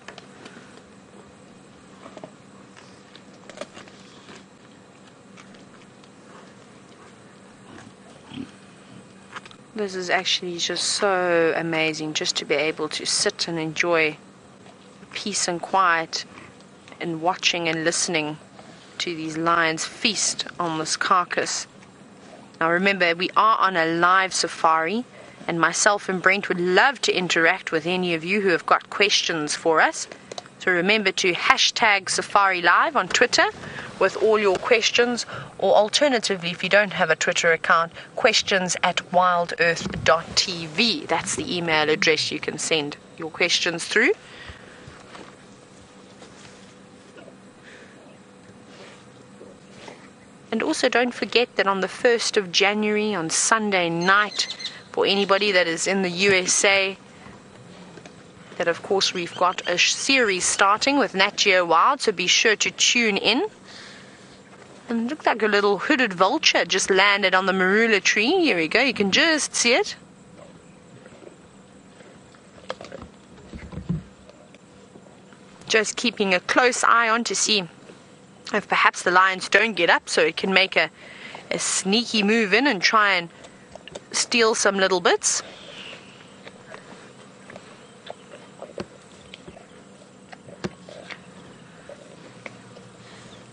This is actually just so amazing, just to be able to sit and enjoy peace and quiet and watching and listening to these lions feast on this carcass. Now remember, we are on a live safari, and myself and Brent would love to interact with any of you who have got questions for us. So remember to hashtag Safari Live on Twitter with all your questions, or alternatively, if you don't have a Twitter account, questions@WildEarthTV. That's the email address you can send your questions through. And also don't forget that on the 1st of January, on Sunday night, for anybody that is in the USA, that of course we've got a series starting with Nat.Geo Wild, so be sure to tune in. And it looked like a little hooded vulture just landed on the marula tree. Here we go, you can just see it. Just keeping a close eye on to see if perhaps the lions don't get up, so it can make a sneaky move in and try and steal some little bits.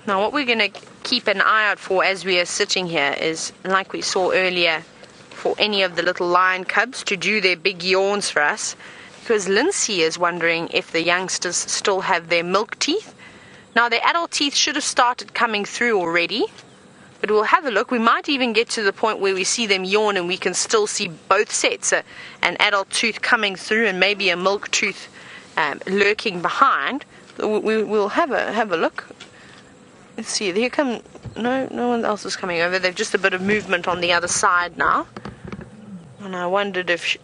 Now what we're going to keep an eye out for as we are sitting here is, like we saw earlier, for any of the little lion cubs to do their big yawns for us, because Lindsay is wondering if the youngsters still have their milk teeth. Now their adult teeth should have started coming through already, but we'll have a look. We might even get to the point where we see them yawn and we can still see both sets, an adult tooth coming through and maybe a milk tooth lurking behind. We'll have a look. Let's see, here come, no one else is coming over. They've just a bit of movement on the other side now. And I wondered if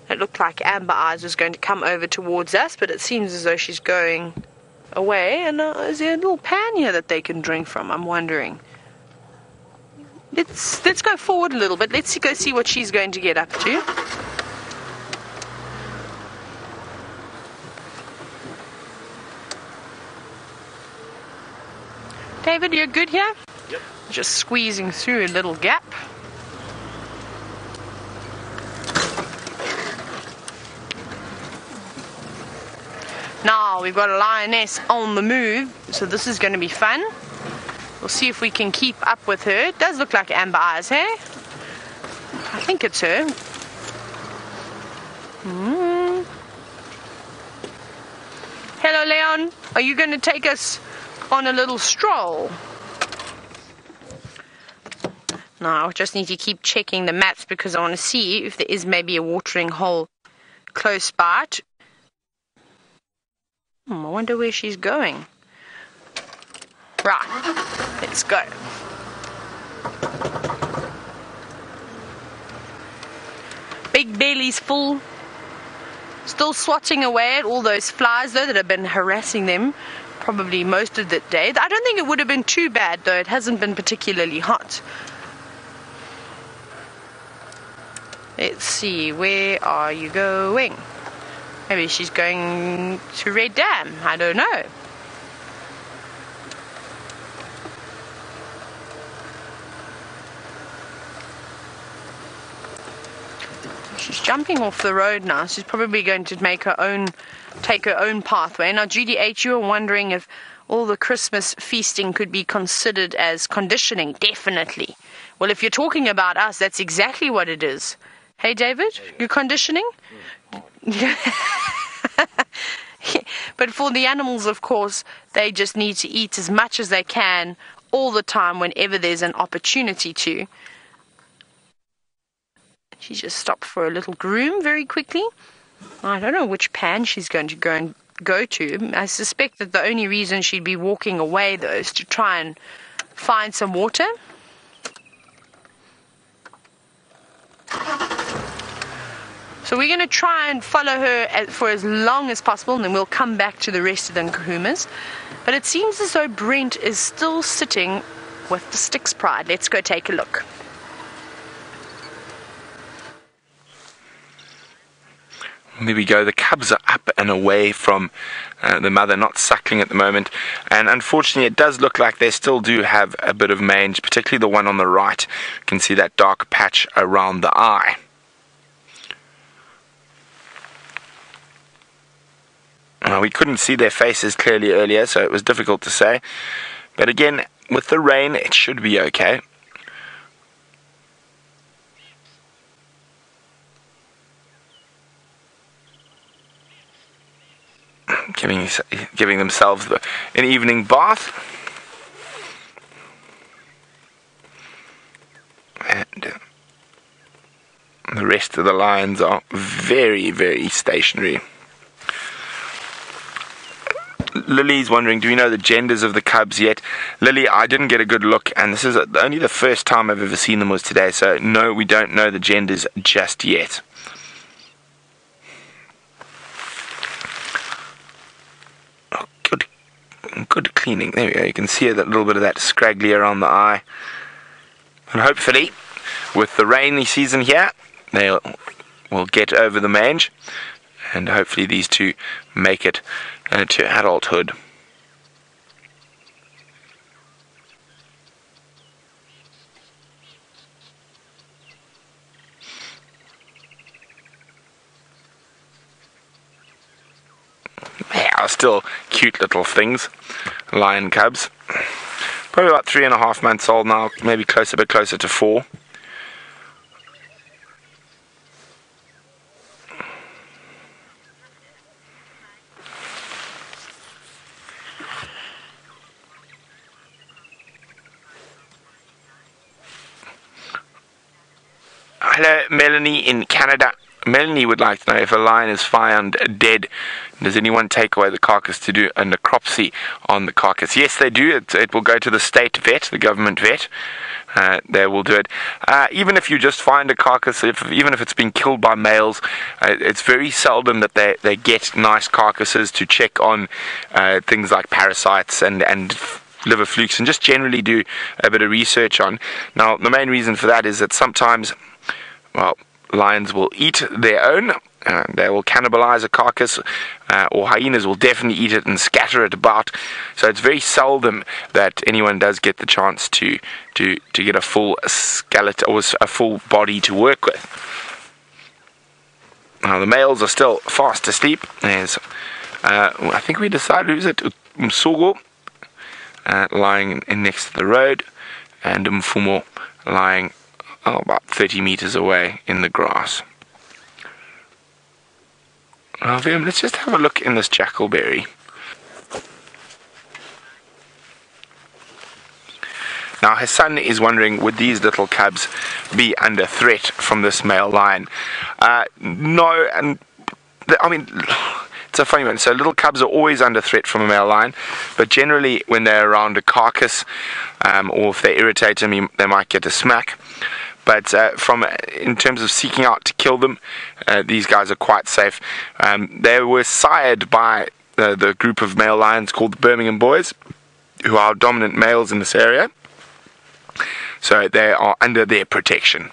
it looked like Amber Eyes was going to come over towards us, but it seems as though she's going away. And is there a little pan here that they can drink from? I'm wondering. Let's go forward a little bit. Let's go see what she's going to get up to. David, you're good here? Yep. Just squeezing through a little gap. Now we've got a lioness on the move, so this is going to be fun. We'll see if we can keep up with her. It does look like Amber Eyes, hey? I think it's her. Hello, Leon. Are you going to take us on a little stroll? Now I just need to keep checking the maps because I want to see if there is maybe a watering hole close by. I wonder where she's going. Right, let's go. Big belly's full. Still swatting away at all those flies though that have been harassing them probably most of the day. I don't think it would have been too bad though. It hasn't been particularly hot. Let's see, where are you going? Maybe she's going to Red Dam. I don't know. She's jumping off the road now. She's probably going to take her own pathway. Now, Judy H., you were wondering if all the Christmas feasting could be considered as conditioning. Definitely. Well, if you're talking about us, that's exactly what it is. Hey, David, you're conditioning? But for the animals, of course, they just need to eat as much as they can all the time whenever there's an opportunity to. She just stopped for a little groom very quickly. I don't know which pan she's going to go to. I suspect that the only reason she'd be walking away, though, is to try and find some water. So we're going to try and follow her for as long as possible, and then we'll come back to the rest of the Nkuhumas. But it seems as though Brent is still sitting with the Styx Pride. Let's go take a look. There we go. The cubs are up and away from the mother, not suckling at the moment. And unfortunately, it does look like they still do have a bit of mange, particularly the one on the right. You can see that dark patch around the eye. We couldn't see their faces clearly earlier, so it was difficult to say. But again, with the rain, it should be okay. Giving themselves an evening bath. And the rest of the lions are very, very stationary. Lily's wondering, do we know the genders of the cubs yet? Lily, I didn't get a good look, and this is only the first time I've ever seen them was today, so no, we don't know the genders just yet. Oh, good cleaning. There we go. You can see a little bit of that scraggly around the eye. And hopefully, with the rainy season here, they will get over the mange, and hopefully these two make it to adulthood. They are still cute little things, lion cubs. Probably about 3.5 months old now, maybe a bit closer to 4. Hello, Melanie in Canada. Melanie would like to know, if a lion is found dead, does anyone take away the carcass to do a necropsy on the carcass? Yes, they do. It will go to the state vet, the government vet. They will do it. Even if you just find a carcass, even if it's been killed by males, it's very seldom that they get nice carcasses to check on things like parasites and liver flukes, and just generally do a bit of research on. Now, the main reason for that is that sometimes, well, lions will eat their own. They will cannibalize a carcass, or hyenas will definitely eat it and scatter it about. So it's very seldom that anyone does get the chance to get a full skeleton or a full body to work with. Now the males are still fast asleep. There's, I think we decided, who's it? Msugo lying next to the road, and Mfumo lying about 30 meters away in the grass. Now, let's just have a look in this jackalberry. Now, his son is wondering, would these little cubs be under threat from this male lion? No, and I mean, it's a funny one. So little cubs are always under threat from a male lion, but generally when they're around a carcass, or if they irritate him, they might get a smack. But in terms of seeking out to kill them, these guys are quite safe. They were sired by the group of male lions called the Birmingham Boys, who are dominant males in this area. So they are under their protection.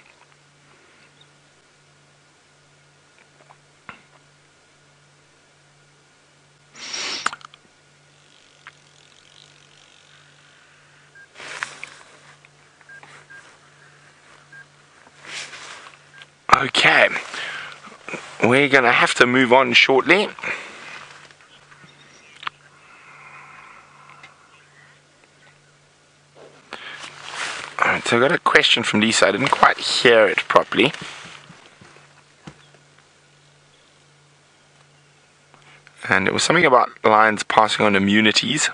Okay, we're going to have to move on shortly. Alright, so I got a question from Lisa. I didn't quite hear it properly. And it was something about lions passing on immunities.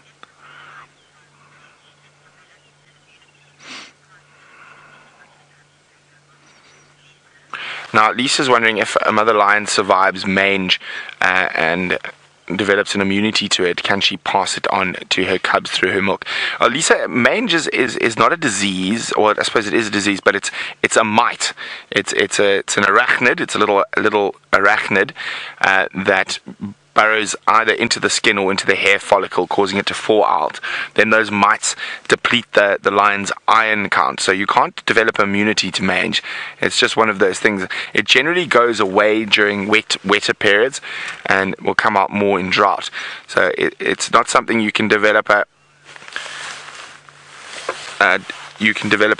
Now, Lisa's wondering if a mother lion survives mange and develops an immunity to it, can she pass it on to her cubs through her milk? Lisa, mange is not a disease, or I suppose it is a disease, but it's a mite. It's an arachnid. It's a little arachnid that burrows either into the skin or into the hair follicle, causing it to fall out. Then those mites deplete the lion's iron count, so you can't develop immunity to mange. It's just one of those things. It generally goes away during wetter periods and will come out more in drought. So it's not something you can develop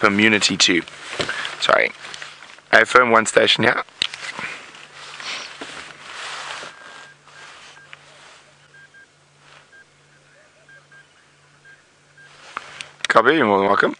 immunity to. Sorry. iPhone 1 station here. Copy, you're more than welcome.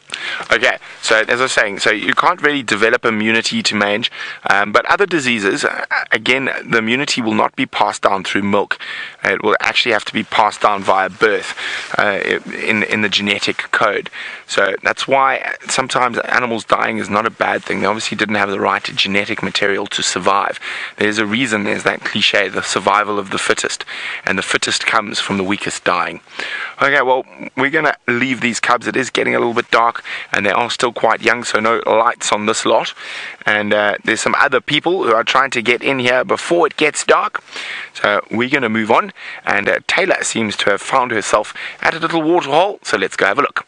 Okay, so as I was saying, so you can't really develop immunity to mange, but other diseases, again, the immunity will not be passed down through milk. It will actually have to be passed down via birth in the genetic code. So that's why sometimes animals dying is not a bad thing. They obviously didn't have the right genetic material to survive. There's a reason there's that cliche, the survival of the fittest, and the fittest comes from the weakest dying. Okay, well, we're going to leave these cubs. It is getting a little bit dark, and they are still quite young, so no lights on this lot. And there's some other people who are trying to get in here before it gets dark. So we're going to move on, and Taylor seems to have found herself at a little waterhole, so let's go have a look.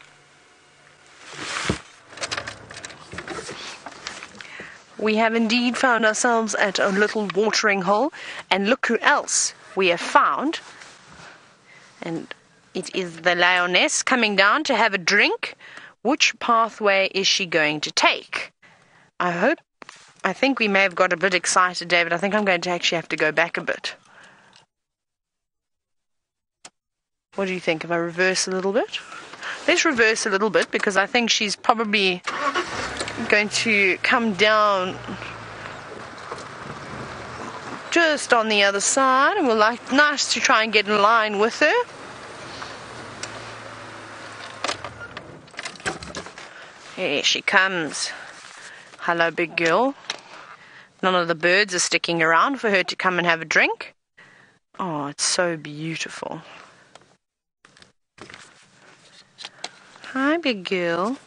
We have indeed found ourselves at a little watering hole, and look who else we have found. And it is the Lioness coming down to have a drink. Which pathway is she going to take? I think we may have got a bit excited, David. I think I'm going to actually have to go back a bit. What do you think? If I reverse a little bit? Let's reverse a little bit, because I think she's probably going to come down just on the other side, and we'll like nice to try and get in line with her. Here she comes. Hello, big girl. None of the birds are sticking around for her to come and have a drink. Oh, it's so beautiful. Hi, big girl.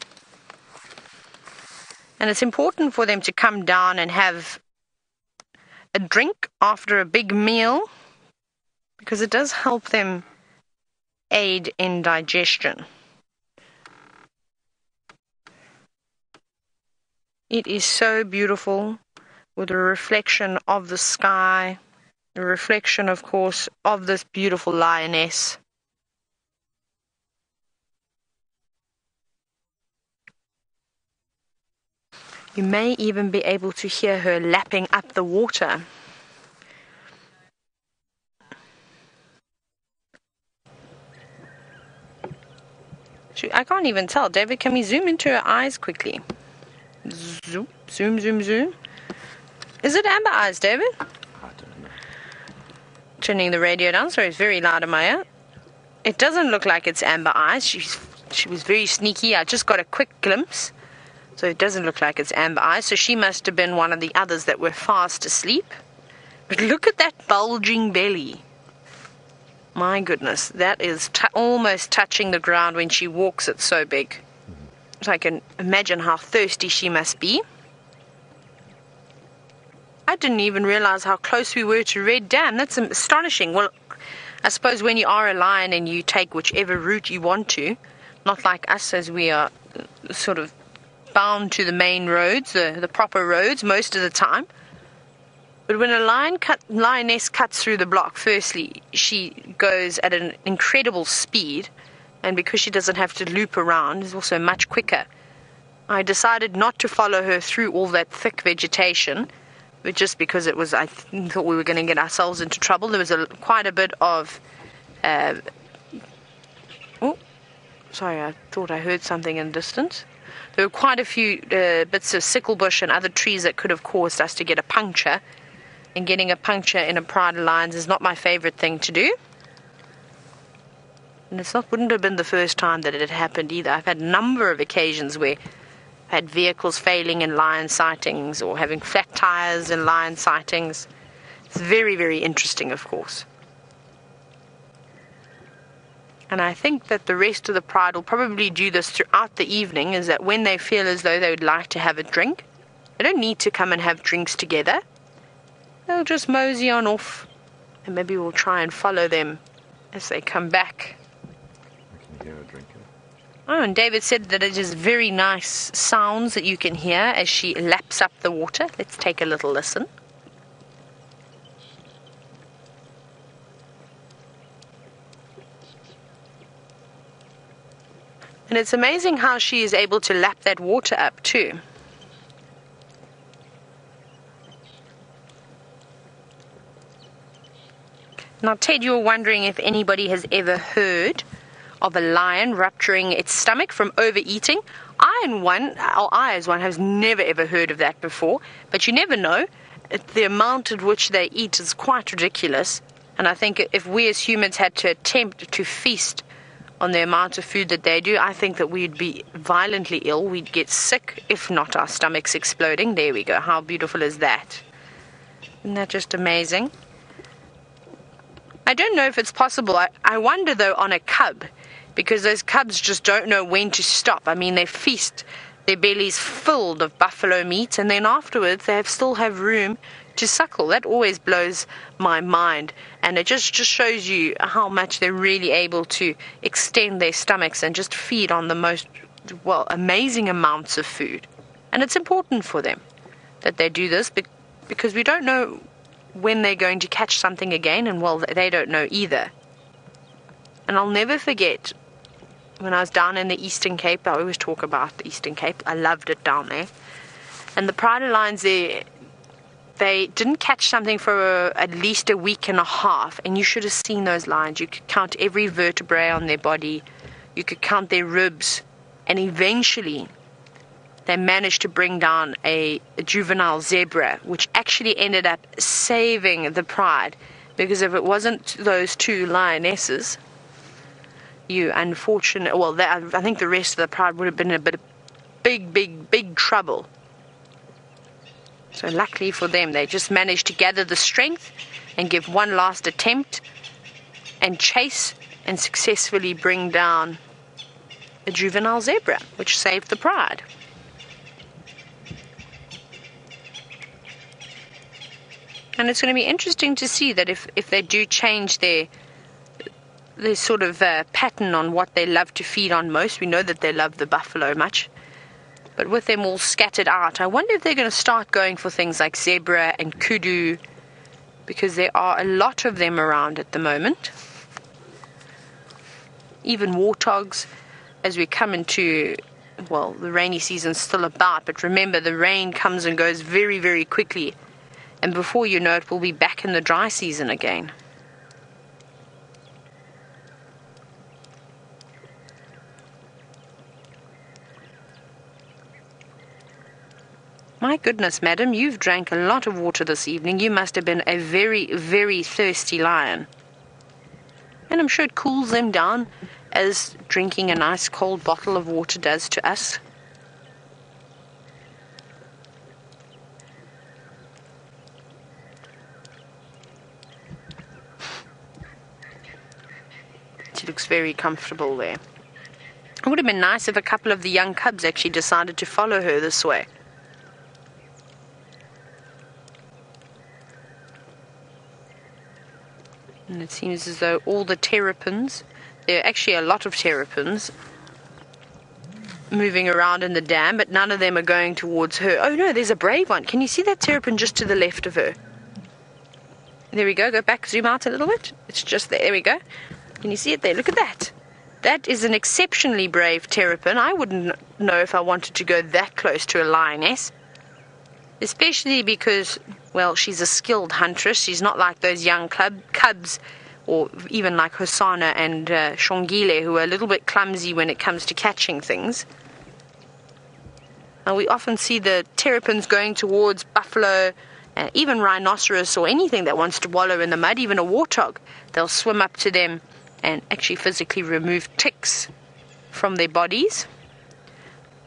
And it's important for them to come down and have a drink after a big meal, because it does help them aid in digestion. It is so beautiful, with a reflection of the sky, the reflection, of course, of this beautiful lioness. You may even be able to hear her lapping up the water. I can't even tell. David, can we zoom into her eyes quickly? Zoom, zoom, zoom, zoom. Is it amber eyes, David? I don't know. Turning the radio down, so it's very loud in my ear. It doesn't look like it's amber eyes. She was very sneaky. I just got a quick glimpse. So it doesn't look like it's amber eyes. So she must have been one of the others that were fast asleep. But look at that bulging belly. My goodness, that is almost touching the ground when she walks. It's so big. So I can imagine how thirsty she must be. I didn't even realize how close we were to Red Dam. That's astonishing. Well, I suppose when you are a lion and you take whichever route you want to, not like us, as we are sort of bound to the main roads, the proper roads most of the time. But when a lioness cuts through the block, firstly, she goes at an incredible speed, and because she doesn't have to loop around, is also much quicker. I decided not to follow her through all that thick vegetation, but just because it was, I thought we were going to get ourselves into trouble. There was quite a bit of sorry, I thought I heard something in the distance. There were quite a few bits of sickle bush and other trees that could have caused us to get a puncture. And getting a puncture in a pride of lions is not my favorite thing to do. And wouldn't have been the first time that it had happened either. I've had a number of occasions where I had vehicles failing in lion sightings or having flat tires in lion sightings. It's very, very interesting, of course. And I think that the rest of the pride will probably do this throughout the evening, is that when they feel as though they would like to have a drink, they don't need to come and have drinks together. They'll just mosey on off, and maybe we'll try and follow them as they come back. I can hear a drinker. Oh, and David said that it is very nice sounds that you can hear as she laps up the water. Let's take a little listen. And it's amazing how she is able to lap that water up too. Now, Ted, you're wondering if anybody has ever heard of a lion rupturing its stomach from overeating. I as one has never ever heard of that before, but you never know. The amount at which they eat is quite ridiculous, and I think if we as humans had to attempt to feast on the amount of food that they do, I think that we'd be violently ill. We'd get sick, if not our stomachs exploding. There we go. How beautiful is that? Isn't that just amazing? I don't know if it's possible. I wonder, though, on a cub, because those cubs just don't know when to stop. I mean, they feast their bellies filled of buffalo meat, and then afterwards they still have room to suckle. That always blows my mind, and it just shows you how much they're really able to extend their stomachs and just feed on the most, amazing amounts of food. And it's important for them that they do this because we don't know when they're going to catch something again, and they don't know either. And I'll never forget when I was down in the Eastern Cape. I always talk about the Eastern Cape. I loved it down there. And the pride lions there, they didn't catch something for at least a week and a half, and you should have seen those lions. You could count every vertebrae on their body. You could count their ribs. And eventually they managed to bring down a juvenile zebra, which actually ended up saving the pride, because if it wasn't those two lionesses, I think the rest of the pride would have been in a bit of big trouble. So luckily for them, they just managed to gather the strength and give one last attempt and chase and successfully bring down a juvenile zebra, which saved the pride. And it's going to be interesting to see that if they do change their sort of pattern on what they love to feed on most. We know that they love the buffalo much. But with them all scattered out, I wonder if they're going to start going for things like zebra and kudu, because there are a lot of them around at the moment. Even warthogs, as we come into, the rainy season's still about, but remember, the rain comes and goes very, very quickly. And before you know it, we'll be back in the dry season again. My goodness, madam, you've drank a lot of water this evening. You must have been a very, very thirsty lion. And I'm sure it cools them down, as drinking a nice cold bottle of water does to us. She looks very comfortable there. It would have been nice if a couple of the young cubs actually decided to follow her this way. And it seems as though all the terrapins, there are actually a lot of terrapins moving around in the dam, but none of them are going towards her. Oh no, there's a brave one. Can you see that terrapin just to the left of her? There we go. Go back, zoom out a little bit. It's just there. There we go. Can you see it there? Look at that. That is an exceptionally brave terrapin. I wouldn't know if I wanted to go that close to a lioness. Especially because, she's a skilled huntress. She's not like those young cubs, or even like Hosana and Shongile, who are a little bit clumsy when it comes to catching things. And we often see the terrapins going towards buffalo, even rhinoceros, or anything that wants to wallow in the mud, even a warthog. They'll swim up to them and actually physically remove ticks from their bodies.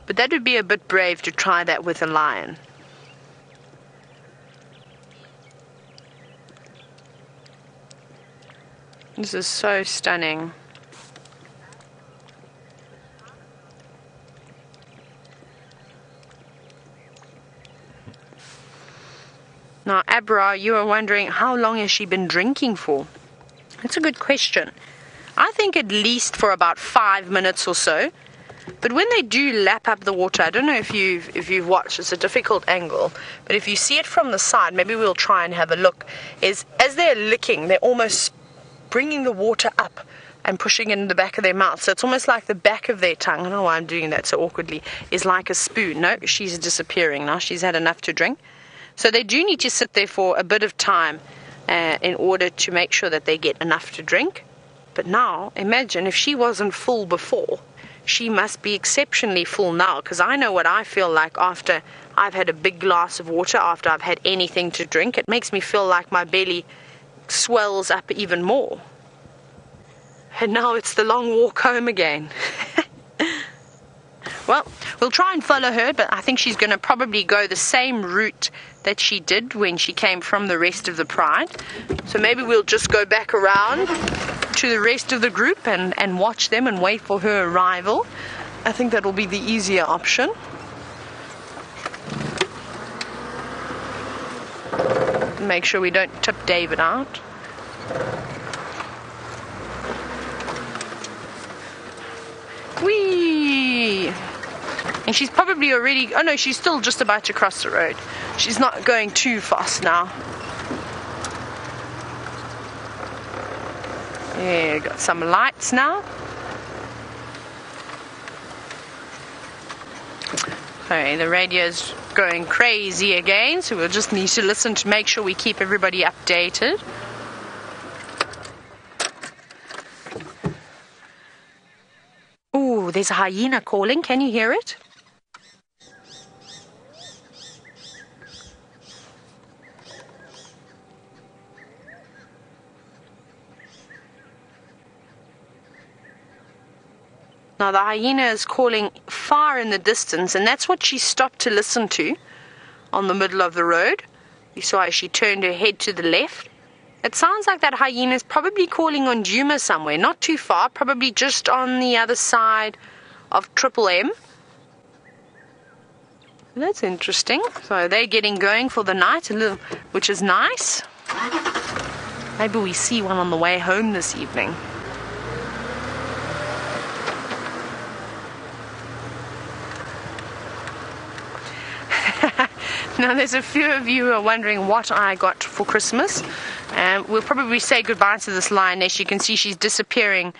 But that would be a bit brave to try that with a lion. This is so stunning. Now, Abra, you are wondering, how long has she been drinking for? That's a good question. I think at least for about 5 minutes or so. But when they do lap up the water, I don't know if you've watched, it's a difficult angle, but if you see it from the side, maybe we'll try and have a look, is as they're licking, they're almost bringing the water up and pushing it in the back of their mouth. So it's almost like the back of their tongue, I don't know why I'm doing that so awkwardly, is like a spoon. No, she's disappearing now. She's had enough to drink. So they do need to sit there for a bit of time in order to make sure that they get enough to drink. But now, imagine if she wasn't full before, she must be exceptionally full now, because I know what I feel like after I've had a big glass of water, after I've had anything to drink. It makes me feel like my belly swells up even more. And now it's the long walk home again. Well, we'll try and follow her, but I think she's going to probably go the same route that she did when she came from the rest of the Pride. So maybe we'll just go back around to the rest of the group and watch them and wait for her arrival. I think that will be the easier option. Make sure we don't tip David out. Whee! And she's probably already, oh no, she's still just about to cross the road. She's not going too fast now. Yeah, got some lights now. Okay, the radio's going crazy again, so we'll just need to listen to make sure we keep everybody updated. Ooh, there's a hyena calling. Can you hear it? Now the hyena is calling far in the distance, and that's what she stopped to listen to on the middle of the road. You saw how she turned her head to the left. It sounds like that hyena is probably calling on Djuma somewhere, not too far, probably just on the other side of Triple M. That's interesting. So they're getting going for the night, which is nice. Maybe we see one on the way home this evening. Now, there's a few of you who are wondering what I got for Christmas. We'll probably say goodbye to this lioness. You can see she's disappearing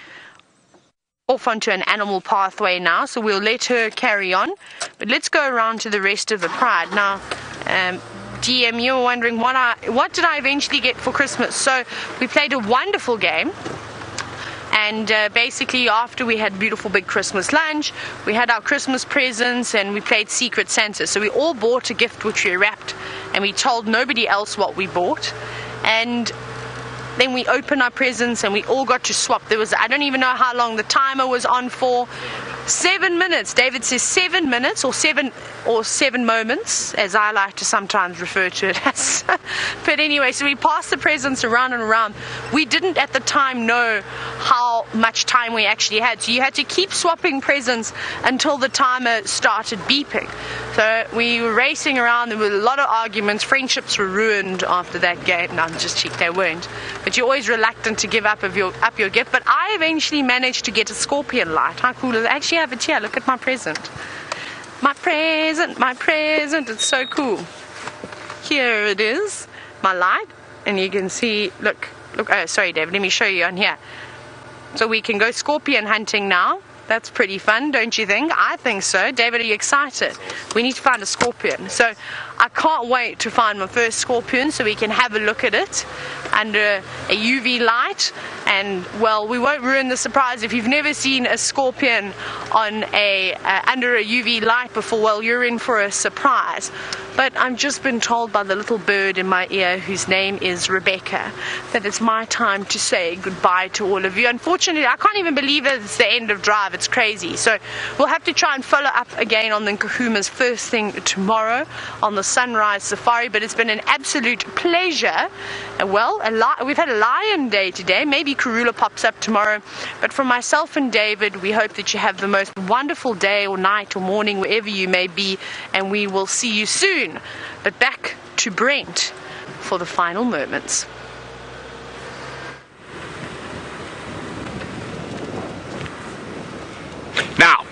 off onto an animal pathway now, so we'll let her carry on. But let's go around to the rest of the Pride. Now, DM, you were wondering what did I eventually get for Christmas? So we played a wonderful game. And basically, after we had beautiful big Christmas lunch, we had our Christmas presents and we played Secret Santa. So we all bought a gift which we wrapped, and we told nobody else what we bought. And then we opened our presents and we all got to swap. I don't even know how long the timer was on for. 7 minutes. David says 7 minutes or seven moments, as I like to sometimes refer to it as. But anyway, so we passed the presents around and around. We didn't at the time know how much time we actually had, so you had to keep swapping presents until the timer started beeping. So we were racing around. There were a lot of arguments. Friendships were ruined after that game. No, I'm just cheap, they weren't. But you're always reluctant to give up your gift. But I eventually managed to get a scorpion light. How cool is it? I actually have it here. Look at my present. My present. It's so cool. Here it is, my light. And you can see, look. Oh, sorry, David. Let me show you on here. So we can go scorpion hunting now. That's pretty fun, don't you think? I think so. David, are you excited? We need to find a scorpion. So I can't wait to find my first scorpion so we can have a look at it under a UV light. And, well, we won't ruin the surprise. If you've never seen a scorpion on under a UV light before, well, you're in for a surprise. But I've just been told by the little bird in my ear, whose name is Rebecca, that it's my time to say goodbye to all of you. Unfortunately, I can't even believe it's the end of drive. It's crazy. So we'll have to try and follow up again on the Nkuhuma's first thing tomorrow on the sunrise safari. But it's been an absolute pleasure. Well, we've had a lion day today. Maybe Karula pops up tomorrow. But from myself and David, we hope that you have the most wonderful day or night or morning, wherever you may be. And we will see you soon. But back to Brent for the final moments. Now,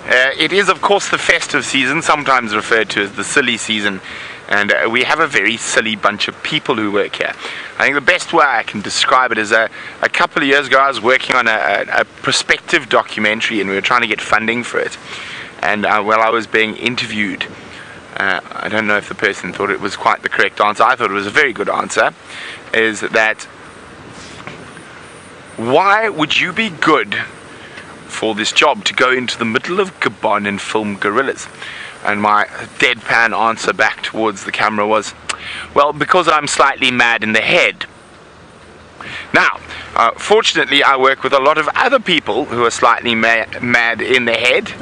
it is of course the festive season, sometimes referred to as the silly season, and we have a very silly bunch of people who work here. I think the best way I can describe it is a couple of years ago I was working on a prospective documentary, and we were trying to get funding for it. And while I was being interviewed, I don't know if the person thought it was quite the correct answer. I thought it was a very good answer. Is that why would you be good for this job, to go into the middle of Gabon and film gorillas. And my deadpan answer back towards the camera was, well, because I'm slightly mad in the head. Now, fortunately, I work with a lot of other people who are slightly mad in the head,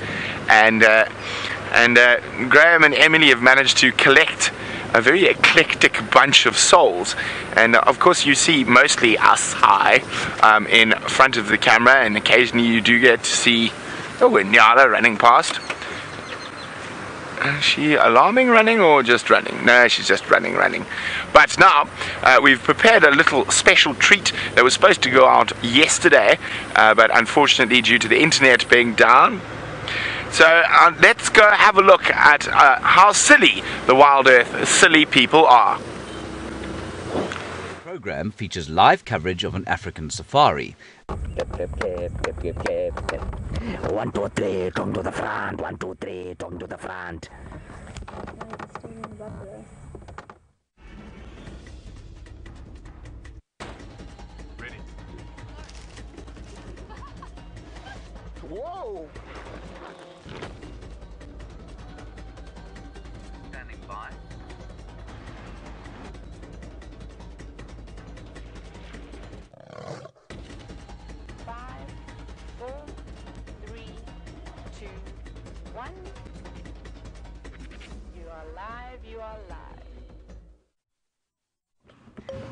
and Graham and Emily have managed to collect a very eclectic bunch of souls. And of course, you see mostly us high in front of the camera, and occasionally you do get to see Nyala running past. Is she alarming running or just running? No, she's just running. But now, we've prepared a little special treat that was supposed to go out yesterday, but unfortunately due to the internet being down. So let's go have a look at how silly the Wild Earth silly people are. The program features live coverage of an African safari. 1, 2, 3, come to the front. 1, 2, 3, come to the front. Ready? Whoa! Standing by. You are live.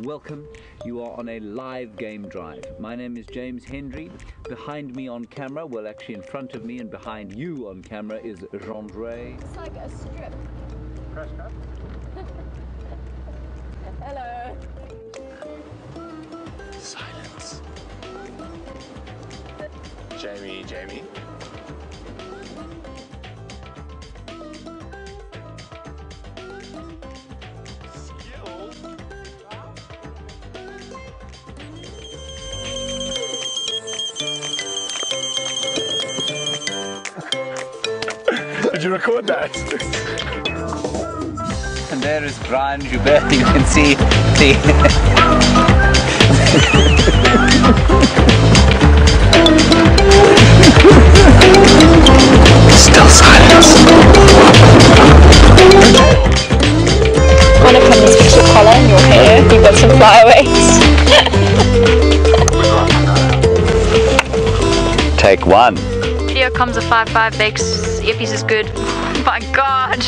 Welcome, you are on a live game drive. My name is James Hendry. Behind me on camera, well actually in front of me and behind you on camera is Jean-Dre. It's like a strip. Press cut. Hello. Silence. Jamie. Did you record that? And there is Brian Joubert, you can see. Still silence. Want to come and fix your collar and your hair? You've got some flyaways. Take one. Video comes a 5.5 bakes. Earpiece is good. My God.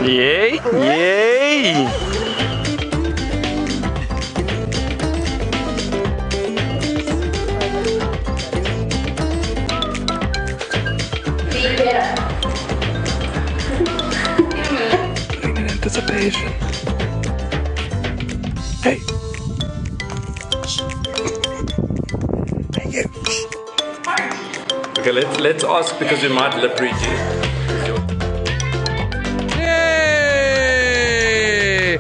Yay! In anticipation. Hey. Okay, let's ask, because we might lip read you. Yay!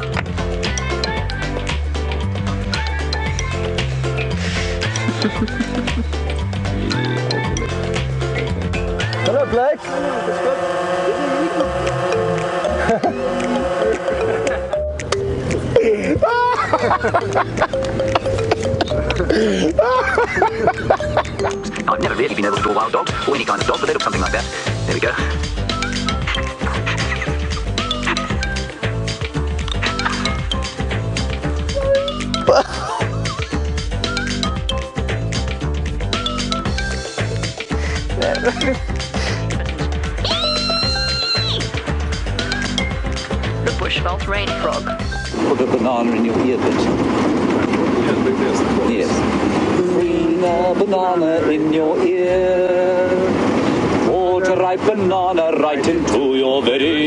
Hello, Blake. I've never really been able to draw wild dogs, or any kind of dog, but they look something like that. There we go. The bushveld rain frog. Put a banana in your ear bit. Yes. Bring a banana in your ear. Water ripe banana right into your very